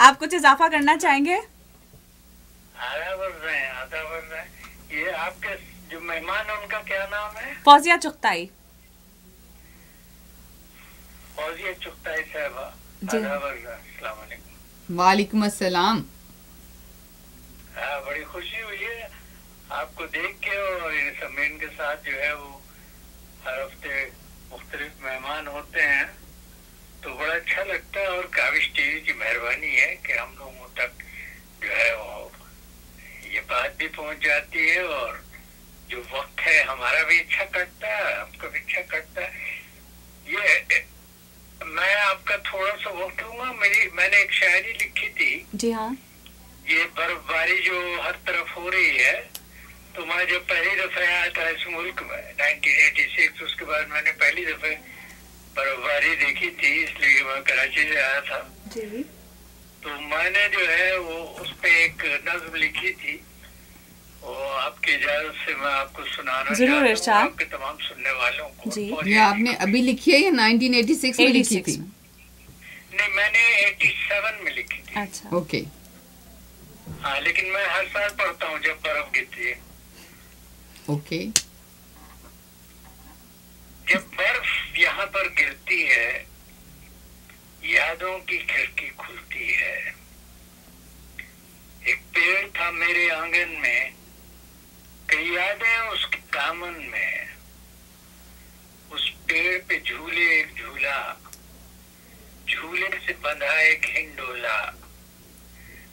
आप कुछ इजाफा करना चाहेंगे? आधा वर्ष है। ये आपके जो मेहमान है उनका क्या नाम है? फौजिया चुगताई। फौजिया चुगताई साहबा, आधा वर्ष। अस्सलाम वालेकुम। वालेकुम अस्सलाम। बड़ी खुशी हुई है आपको देख के, और समीन के साथ जो है वो हर हफ्ते मुख्तलिफ मेहमान होते हैं तो बड़ा अच्छा लगता है। और काविश टीवी की मेहरबानी है कि हम लोगों तक जो है वो ये बात भी पहुंच जाती है, और जो वक्त है हमारा भी अच्छा कटता है, आपका भी अच्छा कटता है। ये मैं आपका थोड़ा सा वक्त लूंगा। मैंने एक शायरी लिखी थी। जी हाँ। ये बर्फबारी जो हर तरफ हो रही है, तो मैं जब पहली दफा आया था इस मुल्क में 1986, उसके बाद मैंने पहली दफे बर्फबारी देखी थी, इसलिए मैं कराची से आया था। जी। तो मैंने जो है वो उस पे एक नज्म लिखी थी, वो आपकी इजाजत से मैं आपको सुनाना जरूर चाहता हूँ, आपके तमाम सुनने वालों को। जी। ये आपने अभी लिखी है या 1986 में लिखी थी? नहीं, मैंने 87 में लिखी थी। अच्छा, ओके। हाँ, लेकिन मैं हर साल पढ़ता हूँ जब बर्फ गिरती है। ओके। जब बर्फ यहाँ पर गिरती है, यादों की खिड़की खुलती है। एक पेड़ था मेरे आंगन में, कई यादें उसके दामन में। उस पेड़ पे झूले एक झूला, झूले से बंधा एक हिंडोला।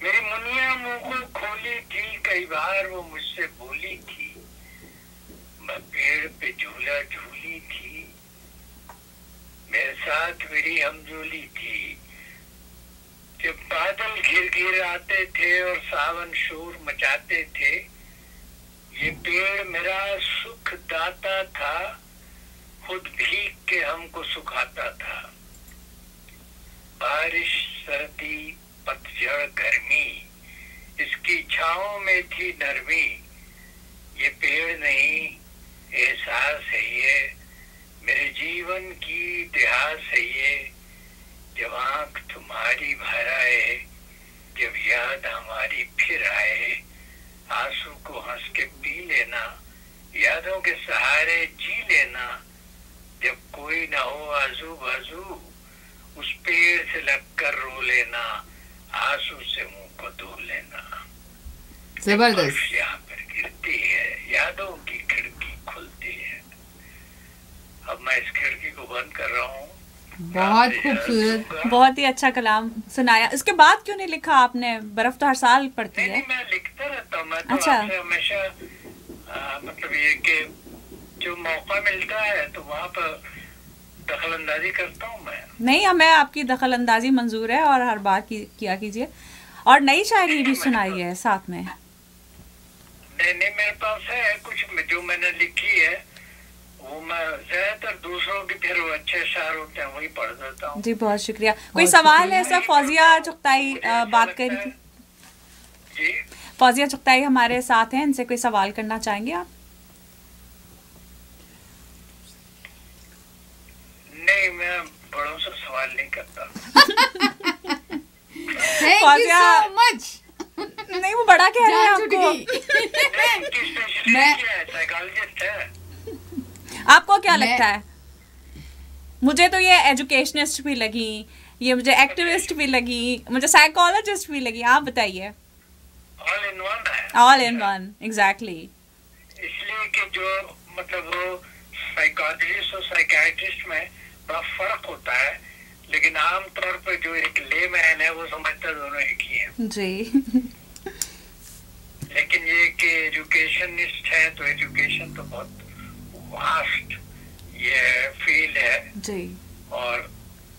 मेरी मुनिया मुंह को खोली थी, कई बार वो मुझसे बोली थी, मैं पेड़ पे झूला झूली थी, मेरे साथ मेरी हमजोली थी। जब बादल घिर घिर आते थे और सावन शोर मचाते थे, ये पेड़ मेरा सुख दाता था, खुद भीग के हमको सुखाता था। बारिश, सर्दी, पतझड़, गर्मी, इसकी छांव में थी नरमी। ये पेड़ नहीं, एहसास है ये, मेरे जीवन की इतिहास है ये। जब आंख तुम्हारी भर आए, जब याद हमारी फिर आए, आंसू को हंस के पी लेना, यादों के सहारे जी लेना। जब कोई ना हो आजू बाजू, उस पेड़ से लगकर रो लेना, आंसू से मुंह को धो लेना। जबरदस्त। यहाँ पर गिरती है, यादों की खिड़की खुलती है। अब मैं इस खिड़की को बंद कर रहा हूँ। बहुत खूबसूरत, बहुत ही अच्छा कलाम सुनाया। इसके बाद क्यों नहीं लिखा आपने? बर्फ तो हर साल पड़ती है। नहीं, मैं लिखता रहता हूँ। मैं तो अच्छा। आपसे हमेशा मतलब ये कि जो मौका मिलता है तो वहाँ पर दखल अंदाजी करता हूँ मैं। नहीं, हमें आपकी दखल अंदाजी मंजूर है और हर बार किया कीजिए। और नई शायरी भी सुनाई है साथ में। नहीं, मेरे पास है कुछ जो मैंने लिखी है, वो मैं ज्यादातर दूसरों की फिर वो अच्छे शायर होते हैं वही पढ़ देता हूँ। जी, बहुत शुक्रिया। कोई सवाल है सर? फौजिया चुगताई बात कर रही थी। जी, फौजिया चुगताई हमारे साथ हैं, इनसे कोई सवाल करना चाहेंगे आप? नहीं, मैं बड़ों से सवाल नहीं करता। Thank you so much. नहीं, वो बड़ा कह रहे हैं आपको। मैं साइकोलॉजिस्ट है। आपको क्या लगता है? मुझे तो ये एजुकेशनिस्ट भी लगी, ये मुझे एक्टिविस्ट भी लगी, मुझे साइकोलॉजिस्ट भी लगी। आप बताइए। ऑल इन वन है। All in one, exactly. इसलिए कि जो मतलब वो साइकोलॉजिस्ट और साइकियाट्रिस्ट में बड़ा फर्क होता है, लेकिन आमतौर पर जो एक लेमैन है वो समझता दोनों एक ही है जी। लेकिन ये कि एजुकेशनिस्ट है तो एजुकेशन तो बहुत वास्ट ये फील्ड है जी। और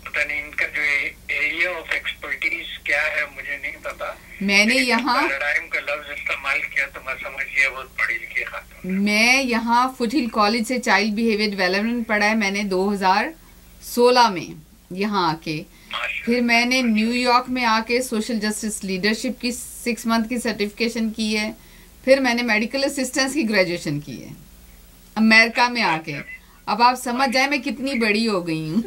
पता नहीं इनका जो एरिया ऑफ एक्सपर्टीज क्या है मुझे नहीं पता। मैंने यहाँ पैराडाइम का लफ्ज इस्तेमाल किया तो मैं समझ गया बहुत पढ़ी लिखी खातून। मैं यहाँ फुटहिल कॉलेज से चाइल्ड बिहेवियर डेवलपमेंट पढ़ा है मैंने 2016 में यहाँ आके। फिर मैंने न्यूयॉर्क में आके सोशल जस्टिस लीडरशिप की 6 मंथ की सर्टिफिकेशन की है। फिर मैंने मेडिकल असिस्टेंस की ग्रेजुएशन की है अमेरिका में आके। अब आप समझ जाए मैं कितनी बड़ी हो गई हूँ।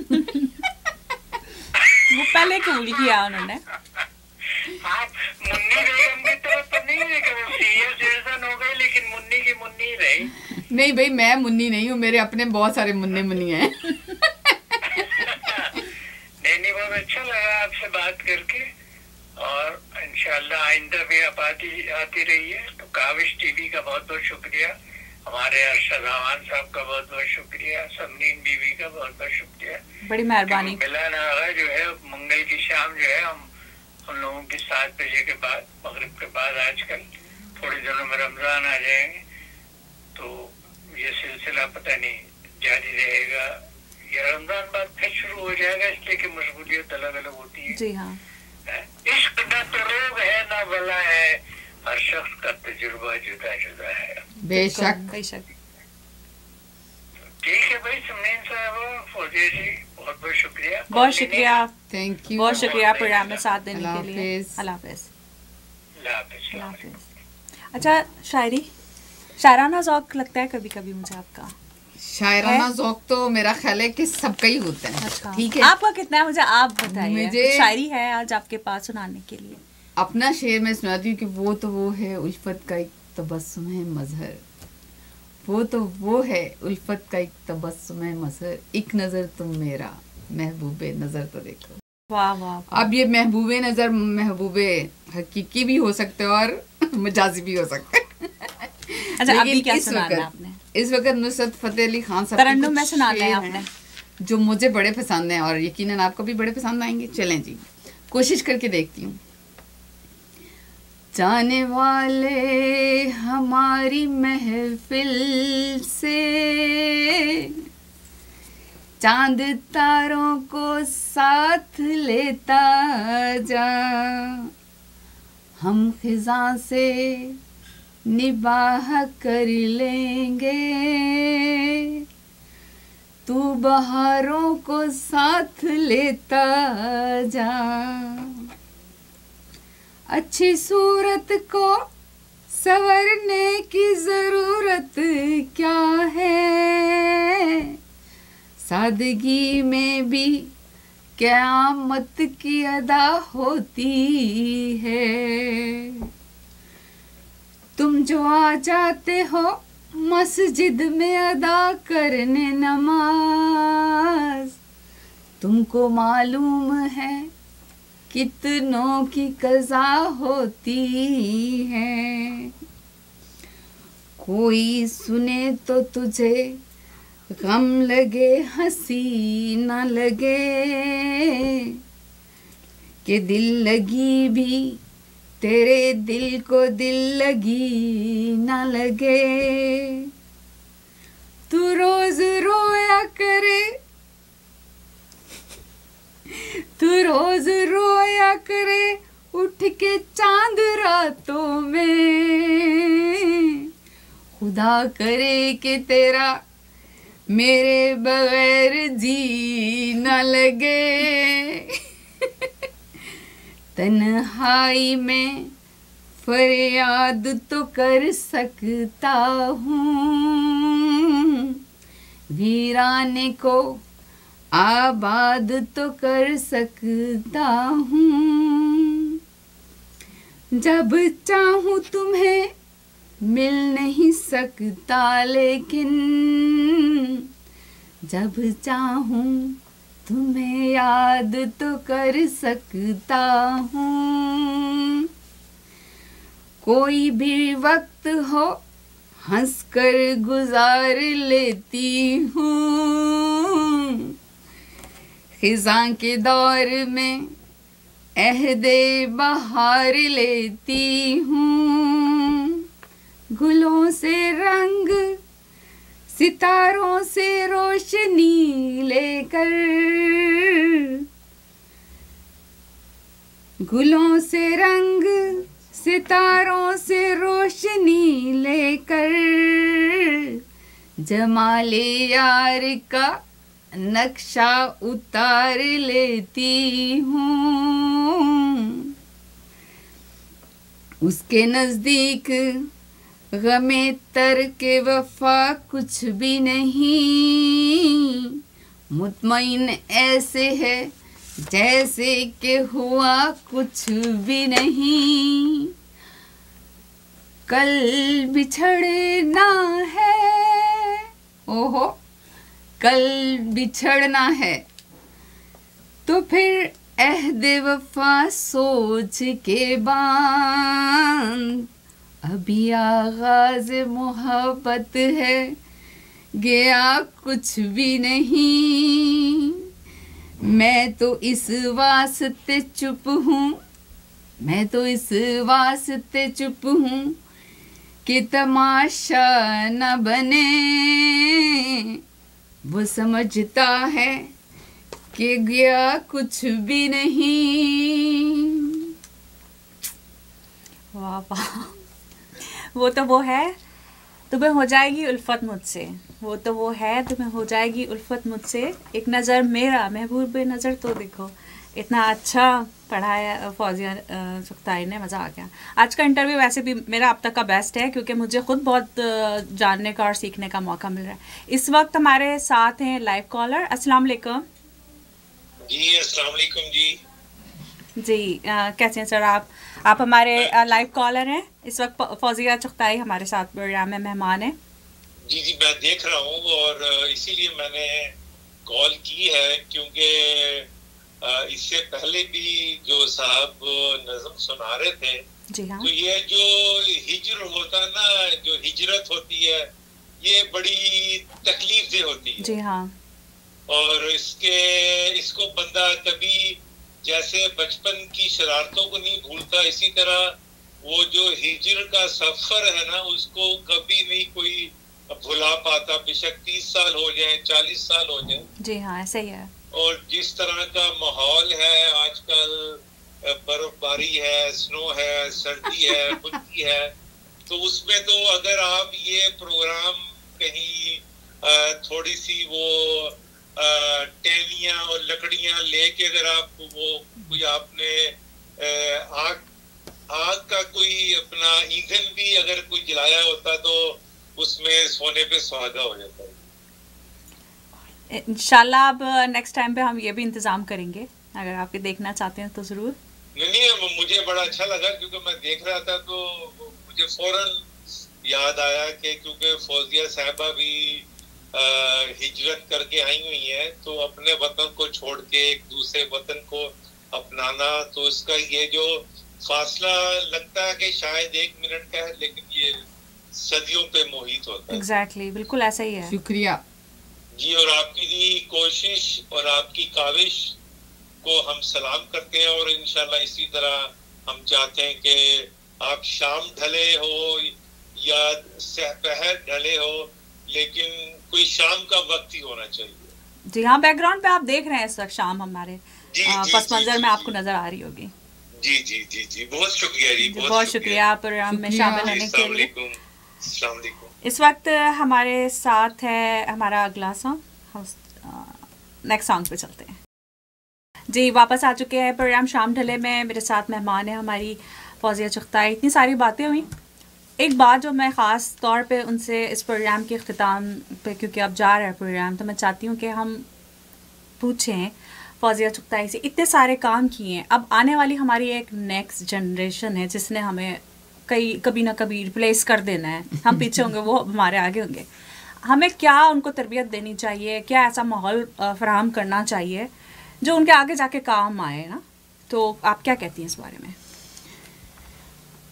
वो पहले कबूल किया उन्होंने। आप मुन्नी बेगम की तरह तो नहीं है कि वो सीनियर सिटीजन हो गई लेकिन मुन्नी की मुन्नी रही। नहीं भाई मैं मुन्नी नहीं हूँ, मेरे अपने बहुत सारे मुन्ने मुन्नी हैं। नहीं बहुत अच्छा लगा आपसे बात करके और इंशाल्लाह आइंदा भी आप आती रही है। तो काविश टीवी का बहुत बहुत शुक्रिया, हमारे अरशद रहमान साहब का बहुत बहुत शुक्रिया, समनीन बीवी का बहुत बहुत शुक्रिया। बड़ी मेहरबानी। मिलन आगा जो है मंगल की शाम जो है हम उन लोगों की 7 बजे के बाद मगरिब के बाद आजकल थोड़े दिनों में रमजान आ जाएंगे तो ये सिलसिला पता नहीं जारी रहेगा या रमजान बाद फिर शुरू हो जाएगा, इसलिए कि मशगूलियत अलग अलग होती है। जी हाँ। इश्क न तो रोग है ना बला है, हर शख्स का तजुर्बा जुदा जुदा है। बेशक बेशक। ठीक है भाई समनीन साहब, फौजिया जी बहुत बहुत शुक्रिया। बहुत शुक्रिया, थैंक यू, बहुत शुक्रिया प्रोग्राम में साथ देने अल्लाह के लिए। हाफिज। अल्लाह हाफिज। अल्लाह हाफिज। अल्लाह हाफिज। अच्छा शायरी, शायराना ज़ौक़ लगता है कभी कभी मुझे आपका? शायराना ज़ौक़ तो मेरा ख्याल है कि सबका ही होता है। अच्छा। ठीक है, आपका कितना है मुझे आप बताइए। मुझे शायरी है आज आपके पास सुनाने के लिए। अपना शेर मैं सुनाती हूँ कि वो तो वो है उल्फत का एक तबस्सुम है मजहर, वो तो वो है उल्फत का एक तबस्सुम है मजहर, एक नजर तुम मेरा महबूबे नजर तो देखो। वाह वाह। अब ये महबूबे नजर महबूबे हकीकी भी हो सकते हैं और मजाजी भी हो सकते हैं। अच्छा अभी क्या सुनाना आपने? इस वक्त नुसरत फतेह अली खान साहब तरन्नुम में सुनाना है आपने जो मुझे बड़े पसंद हैं और यकीनन आपको भी बड़े पसंद आएंगे। चलें जी, कोशिश करके देखती हूँ। जाने वाले हमारी महफिल से चांद तारों को साथ लेता जा, हम खिजा से निबाह कर लेंगे, तू बहारों को साथ लेता जा। अच्छी सूरत को संवरने की जरूरत क्या है, सादगी में भी क़यामत की अदा होती है। तुम जो आ जाते हो मस्जिद में अदा करने नमाज, तुमको मालूम है कितनों की कज़ा होती है। कोई सुने तो तुझे गम लगे हंसी न लगे, कि दिल लगी भी तेरे दिल को दिल लगी न लगे। तू रोज रोया करे, तू रोज रोया करे उठ के चांद रातों में, खुदा करे कि तेरा मेरे बगैर जी न लगे। तन्हाई में फरियाद तो कर सकता हूँ, वीराने को आबाद तो कर सकता हूँ। जब चाहूँ तुम्हें मिल नहीं सकता, लेकिन जब चाहूँ तुम्हें याद तो कर सकता हूँ, कोई भी वक्त हो हंसकर गुजार लेती हूँ, खिज़ां के दौर में अहदे बहार लेती हूँ, गुलों से रंग सितारों से रोशनी लेकर, गुलों से रंग सितारों से रोशनी लेकर, जमाले यार का नक्शा उतार लेती हूँ, उसके नजदीक गमे तर के वफा कुछ भी नहीं, मुतमईन ऐसे है जैसे कि हुआ कुछ भी नहीं, कल बिछड़ना है, ओहो कल बिछड़ना है, तो फिर अहदे वफा सोच के बांध, अभी आगाज मोहब्बत है गया कुछ भी नहीं, मैं तो इस वास्ते चुप हूँ, मैं तो इस वास्ते चुप हूँ कि तमाशा न बने, वो समझता है कि गया कुछ भी नहीं। वाह वाह, वो तो वो है तुम्हें हो जाएगी उल्फत मुझसे, वो तो वो है तुम्हें हो जाएगी उल्फत मुझसे, एक नज़र मेरा महबूब नज़र तो देखो। इतना अच्छा पढ़ाया फौजिया सुख्ताई ने, मज़ा आ गया। आज का इंटरव्यू वैसे भी मेरा अब तक का बेस्ट है, क्योंकि मुझे ख़ुद बहुत जानने का और सीखने का मौका मिल रहा है। इस वक्त हमारे साथ हैं लाइव कॉलर। अस्सलाम वालेकुम जी। अस्सलाम वालेकुम जी। जी कैसे हैं सर आप हमारे लाइव कॉलर हैं। इस वक्त फौजिया सुख्ताई हमारे साथ प्रोग्राम में मेहमान हैं। जी जी, मैं देख रहा हूँ और इसीलिए मैंने कॉल की है, क्योंकि इससे पहले भी जो साहब नज़म सुना रहे थे, जी हाँ, तो ये जो हिजर होता ना, जो हिजरत होती है, ये बड़ी तकलीफ दे होती है। जी हाँ, और इसको बंदा कभी जैसे बचपन की शरारतों को नहीं भूलता, इसी तरह वो जो हिजर का सफर है ना, उसको कभी नहीं कोई भुला पाता, बेशक 30 साल हो जाए, 40 साल हो जाए। जी हाँ, ऐसा ही है। और जिस तरह का माहौल है आजकल, बर्फबारी है, स्नो है, सर्दी है, खुश्की है, तो उसमें तो अगर आप ये प्रोग्राम कहीं थोड़ी सी वो टहनियाँ और लकड़ियाँ लेके, अगर आप वो कोई आपने आग का कोई अपना ईंधन भी अगर कोई जलाया होता, तो उसमें सोने पे सुहागा हो जाता है। इंशाल्लाह अब नेक्स्ट टाइम पे हम ये भी इंतज़ाम करेंगे, अगर आप ये देखना चाहते हैं तो ज़रूर। नहीं, मुझे बड़ा अच्छा लगा, क्योंकि मैं देख रहा था तो मुझे फौरन याद आया कि क्योंकि फौजिया साहिबा भी हिजरत करके आई हुई हैं, तो अपने वतन को छोड़ के एक दूसरे वतन को अपनाना, तो इसका ये जो फासला लगता है कि शायद 1 मिनट का है, लेकिन ये सदियों पे मोहित होता है। एग्जैक्टली, बिल्कुल ऐसा ही है। शुक्रिया जी। और आपकी कोशिश और आपकी काविश को हम सलाम करते हैं, और इंशाल्लाह इसी तरह हम चाहते हैं कि आप शाम ढले हो या सहपहर ढले हो, लेकिन कोई शाम का वक्त ही होना चाहिए। जी हाँ, बैकग्राउंड पे आप देख रहे हैं इस वक्त शाम हमारे पस मंजर में आपको नजर आ रही होगी। जी जी जी जी, बहुत शुक्रिया जी, बहुत शुक्रिया प्रोग्राम में शामिल होने के लिए। अस्सलाम वालेकुम। इस वक्त हमारे साथ है हमारा अगला सॉन्ग, हम नेक्स्ट सॉन्ग पे चलते हैं। जी, वापस आ चुके हैं प्रोग्राम शाम ढले में। मेरे साथ मेहमान है हमारी फौजिया सुख्ताई। इतनी सारी बातें हुई, एक बात जो मैं ख़ास तौर पे उनसे इस प्रोग्राम के ख़िताम पे, क्योंकि अब जा रहा है प्रोग्राम, तो मैं चाहती हूँ कि हम पूछें फौजिया सुख्ताई से, इतने सारे काम किए हैं, अब आने वाली हमारी एक नेक्स्ट जनरेशन है जिसने हमें कभी ना कभी रिप्लेस कर देना है। हम पीछे होंगे, वो हमारे आगे होंगे। हमें क्या उनको तरबियत देनी चाहिए, क्या ऐसा माहौल फराहम करना चाहिए जो उनके आगे जाके काम आए ना? तो आप क्या कहती हैं इस बारे में?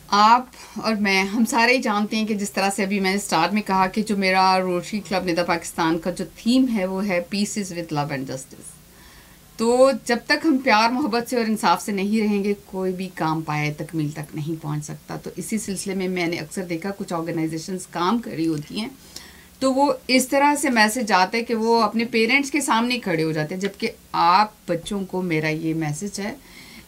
आप और मैं, हम सारे ही जानते हैं कि जिस तरह से अभी मैंने स्टार्ट में कहा कि जो मेरा रोटरी क्लब निदा पाकिस्तान का जो थीम है वो है peace is with love and justice. तो जब तक हम प्यार मोहब्बत से और इंसाफ से नहीं रहेंगे, कोई भी काम पाए तकमील तक नहीं पहुंच सकता। तो इसी सिलसिले में मैंने अक्सर देखा कुछ ऑर्गेनाइजेशंस काम कर रही होती हैं, तो वो इस तरह से मैसेज आता है कि वो अपने पेरेंट्स के सामने खड़े हो जाते हैं। जबकि आप बच्चों को मेरा ये मैसेज है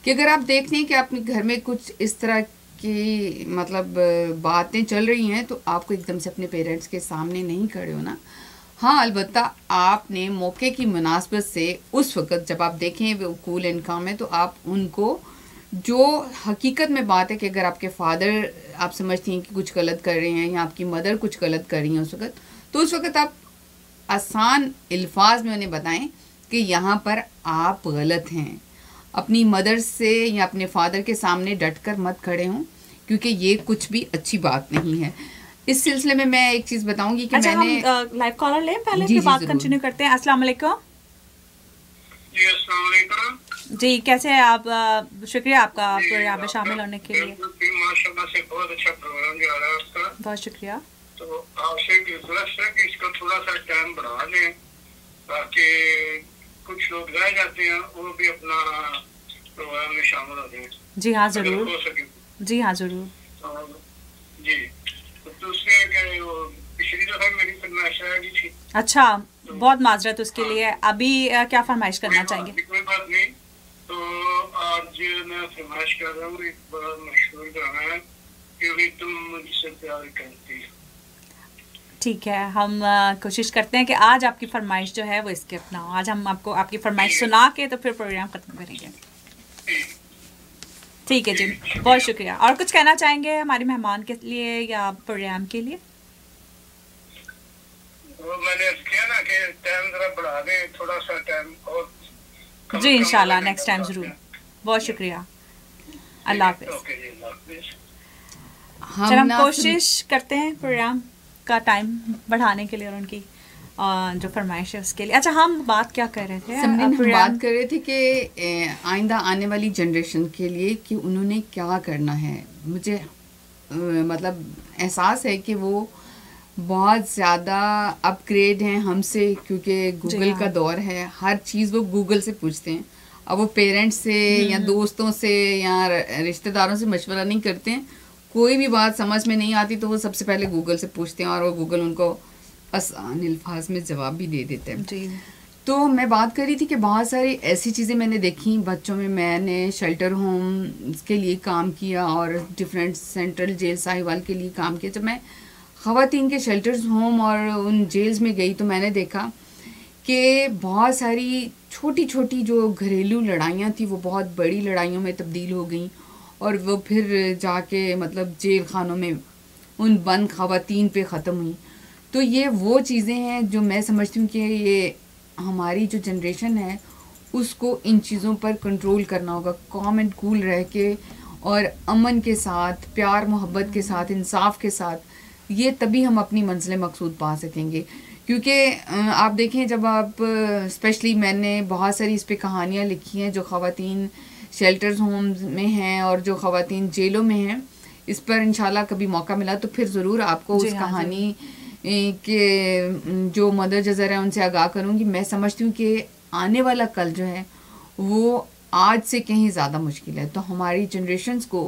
कि अगर आप देखते हैं कि अपने घर में कुछ इस तरह की मतलब बातें चल रही हैं, तो आपको एकदम से अपने पेरेंट्स के सामने नहीं खड़े होना। हाँ, अलबत्ता आपने मौके की मुनासबत से उस वक़्त जब आप देखें वो कूल एंड काम है, तो आप उनको जो हकीकत में बात है कि अगर आपके फादर आप समझती हैं कि कुछ गलत कर रहे हैं या आपकी मदर कुछ गलत कर रही हैं उस वक़्त, तो उस वक़्त आप आसान अल्फाज में उन्हें बताएं कि यहाँ पर आप गलत हैं। अपनी मदर से या अपने फादर के सामने डटकर मत खड़े हों, क्योंकि ये कुछ भी अच्छी बात नहीं है। इस सिलसिले में मैं एक चीज़ बताऊंगी कि मैंने हम लाइव कॉलर लें पहले, फिर बात कंटिन्यू करते हैं। अस्सलाम वालेकुम। जी अस्सलाम वालेकुम। जी, कैसे हैं आप? शुक्रिया आपका प्रोग्राम में शामिल होने के लिए। माशाल्लाह से बहुत अच्छा प्रोग्राम जा रहा है आपका, बहुत शुक्रिया। तो आपसे रिक्वेस्ट है कि इसको थोड़ा सा टाइम बढ़ा दें ताकि कुछ लोग रह जाते हैं वो भी अपना प्रोग्राम में शामिल हो जाए। जी हाँ, जरूर। हो सके। जी हाँ, जरूर। जी, तो दूसरे पिछली दफा मेरी फरमाइश आ गई थी। अच्छा, बहुत माजरत उसके लिए। अभी क्या फरमाइश करना चाहेंगे? कोई बात नहीं। तो आज मैं फरमाइश कर रहा हूँ, एक बड़ा मशहूर गाना है, क्योंकि तुम मुझसे प्यार करती हो। ठीक है, हम कोशिश करते हैं कि आज आपकी फरमाइश जो है वो इसके अपना हो। आज हम आपको आपकी फरमाइश सुना के तो फिर प्रोग्राम खत्म करेंगे। ठीक है जी, बहुत शुक्रिया। और कुछ कहना चाहेंगे हमारे मेहमान के लिए या प्रोग्राम के लिए? वो मैंने किया ना कि टाइम जरा बढ़ा दें, थोड़ा सा टाइम और। जी इंशाल्लाह नेक्स्ट टाइम जरूर। बहुत शुक्रिया, अल्लाह हाफिज़। चल हम कोशिश करते हैं प्रोग्राम का टाइम बढ़ाने के लिए और उनकी जो फरमाइश है उसके लिए। अच्छा, हम बात क्या कर रहे थे? हम बात कर रहे थे कि आइंदा आने वाली जनरेशन के लिए कि उन्होंने क्या करना है। मुझे मतलब एहसास है कि वो बहुत ज़्यादा अपग्रेड हैं हमसे, क्योंकि गूगल का दौर है, हर चीज़ वो गूगल से पूछते हैं। अब वो पेरेंट्स से या दोस्तों से या रिश्तेदारों से मशवरा नहीं करते हैं। कोई भी बात समझ में नहीं आती तो वो सबसे पहले गूगल से पूछते हैं और वो गूगल उनको आसान अल्फाज में जवाब भी दे देते हैं। जी। तो मैं बात कर रही थी कि बहुत सारी ऐसी चीज़ें मैंने देखी बच्चों में। मैंने शेल्टर होम के लिए काम किया और डिफरेंट सेंट्रल जेल साहिवाल के लिए काम किया। जब मैं ख़वातीन के शेल्टर्स होम और उन जेल्स में गई तो मैंने देखा कि बहुत सारी छोटी छोटी जो घरेलू लड़ाइयाँ थी वो बहुत बड़ी लड़ाइयों में तब्दील हो गई और वो फिर जाके मतलब जेल खानों में उन बंद ख़वातीन पे ख़त्म हुई। तो ये वो चीज़ें हैं जो मैं समझती हूँ कि ये हमारी जो जनरेशन है उसको इन चीज़ों पर कंट्रोल करना होगा, कॉम एंड कूल रह के और अमन के साथ, प्यार मोहब्बत के साथ, इंसाफ के साथ। ये तभी हम अपनी मंजिल मकसूद पा सकेंगे। क्योंकि आप देखें, जब आप स्पेशली मैंने बहुत सारी इस पे कहानियाँ लिखी हैं जो ख़वातीन शेल्टर्स होम्स में हैं और जो ख़वातीन जेलों में हैं। इस पर इंशाल्लाह कभी मौका मिला तो फिर ज़रूर आपको उस कहानी के जो मदर जज़र है उनसे आगाह करूँगी। मैं समझती हूँ कि आने वाला कल जो है वो आज से कहीं ज़्यादा मुश्किल है। तो हमारी जनरेशन्स को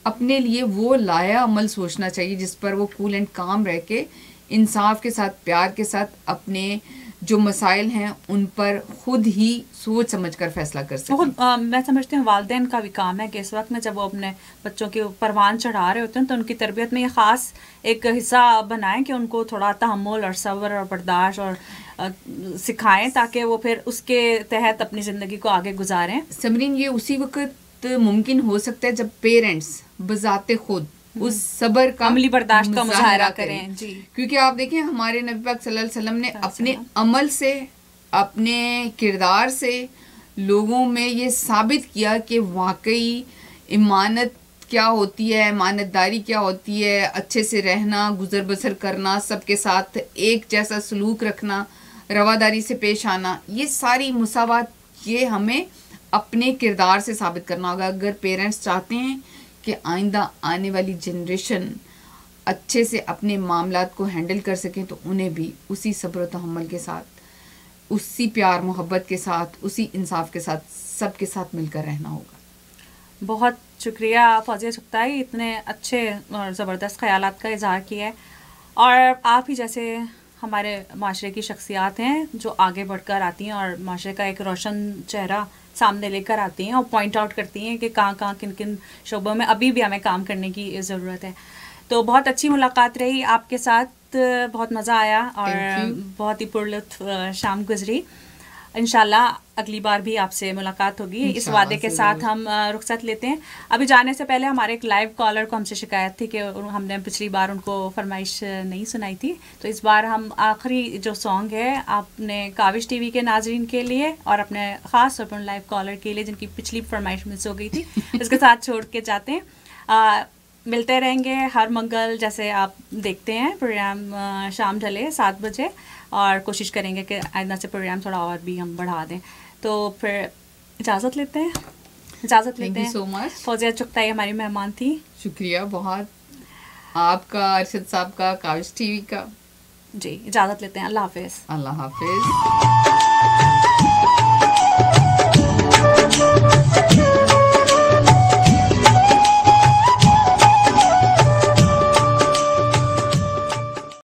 अपने लिए वो लाया अमल सोचना चाहिए जिस पर वो कूल एंड काम रह के इंसाफ के साथ, प्यार के साथ अपने जो मसाइल हैं उन पर खुद ही सोच समझकर फैसला कर सकें। मैं समझती हूँ वालिदैन का भी काम है कि इस वक्त में जब वो अपने बच्चों के परवान चढ़ा रहे होते हैं तो उनकी तरबियत में ये ख़ास एक हिस्सा बनाएं कि उनको थोड़ा तहम्मुल और सब्र और बर्दाश्त और सिखाएं ताकि वो फिर उसके तहत अपनी ज़िंदगी को आगे गुजारें। समरीन, ये उसी वक्त मुमकिन हो सकता है जब पेरेंट्स बजाते खुद उस सब्र का, अमली बर्दाश्त का मुजाहरा करें। जी, क्योंकि आप देखें हमारे नबी पाक सल्लल्लाहु अलैहि वसल्लम ने अपने अमल से, अपने किरदार से लोगों में ये साबित किया कि वाकई इमानत क्या होती है, मानतदारी क्या होती है, अच्छे से रहना, गुजर बसर करना, सबके साथ एक जैसा सलूक रखना, रवादारी से पेश आना, ये सारी मुसावात ये हमें अपने किरदार से साबित करना होगा। अगर पेरेंट्स चाहते हैं कि आइंदा आने वाली जनरेशन अच्छे से अपने मामलात को हैंडल कर सकें तो उन्हें भी उसी सब्र व तहम्मुल के साथ, उसी प्यार मोहब्बत के साथ, उसी इंसाफ के साथ सबके साथ मिलकर रहना होगा। बहुत शुक्रिया फौजिया चुगताई, इतने अच्छे और ज़बरदस्त ख़यालात का इज़हार किया है। और आप ही जैसे हमारे माशरे की शख्सियात हैं जो आगे बढ़कर आती हैं और माशरे का एक रोशन चेहरा सामने लेकर आती हैं और पॉइंट आउट करती हैं कि कहाँ किन किन शोबों में अभी भी हमें काम करने की ज़रूरत है। तो बहुत अच्छी मुलाकात रही आपके साथ, बहुत मज़ा आया और बहुत ही पुरलुत्फ शाम गुजरी। इंशाल्लाह अगली बार भी आपसे मुलाकात होगी, इस वादे के साथ हम रुखसत लेते हैं। अभी जाने से पहले हमारे एक लाइव कॉलर को हमसे शिकायत थी कि हमने पिछली बार उनको फरमाइश नहीं सुनाई थी, तो इस बार हम आखिरी जो सॉन्ग है आपने काविश टीवी के नाजरीन के लिए और अपने ख़ास तौर पर लाइव कॉलर के लिए जिनकी पिछली फरमाइश मिस हो गई थी इसके साथ छोड़ के जाते हैं। मिलते रहेंगे हर मंगल, जैसे आप देखते हैं प्रोग्राम शाम ढले 7 बजे, और कोशिश करेंगे कि आइंदा से प्रोग्राम थोड़ा और भी हम बढ़ा दें। तो फिर इजाज़त लेते हैं। Thank you so much. Fauzia Chughtai हमारी मेहमान थी। शुक्रिया बहुत आपका, अरशद साहब का, काविश टीवी का। जी इजाज़त लेते हैं। अल्लाह हाफिज़। अल्लाह हाफिज़।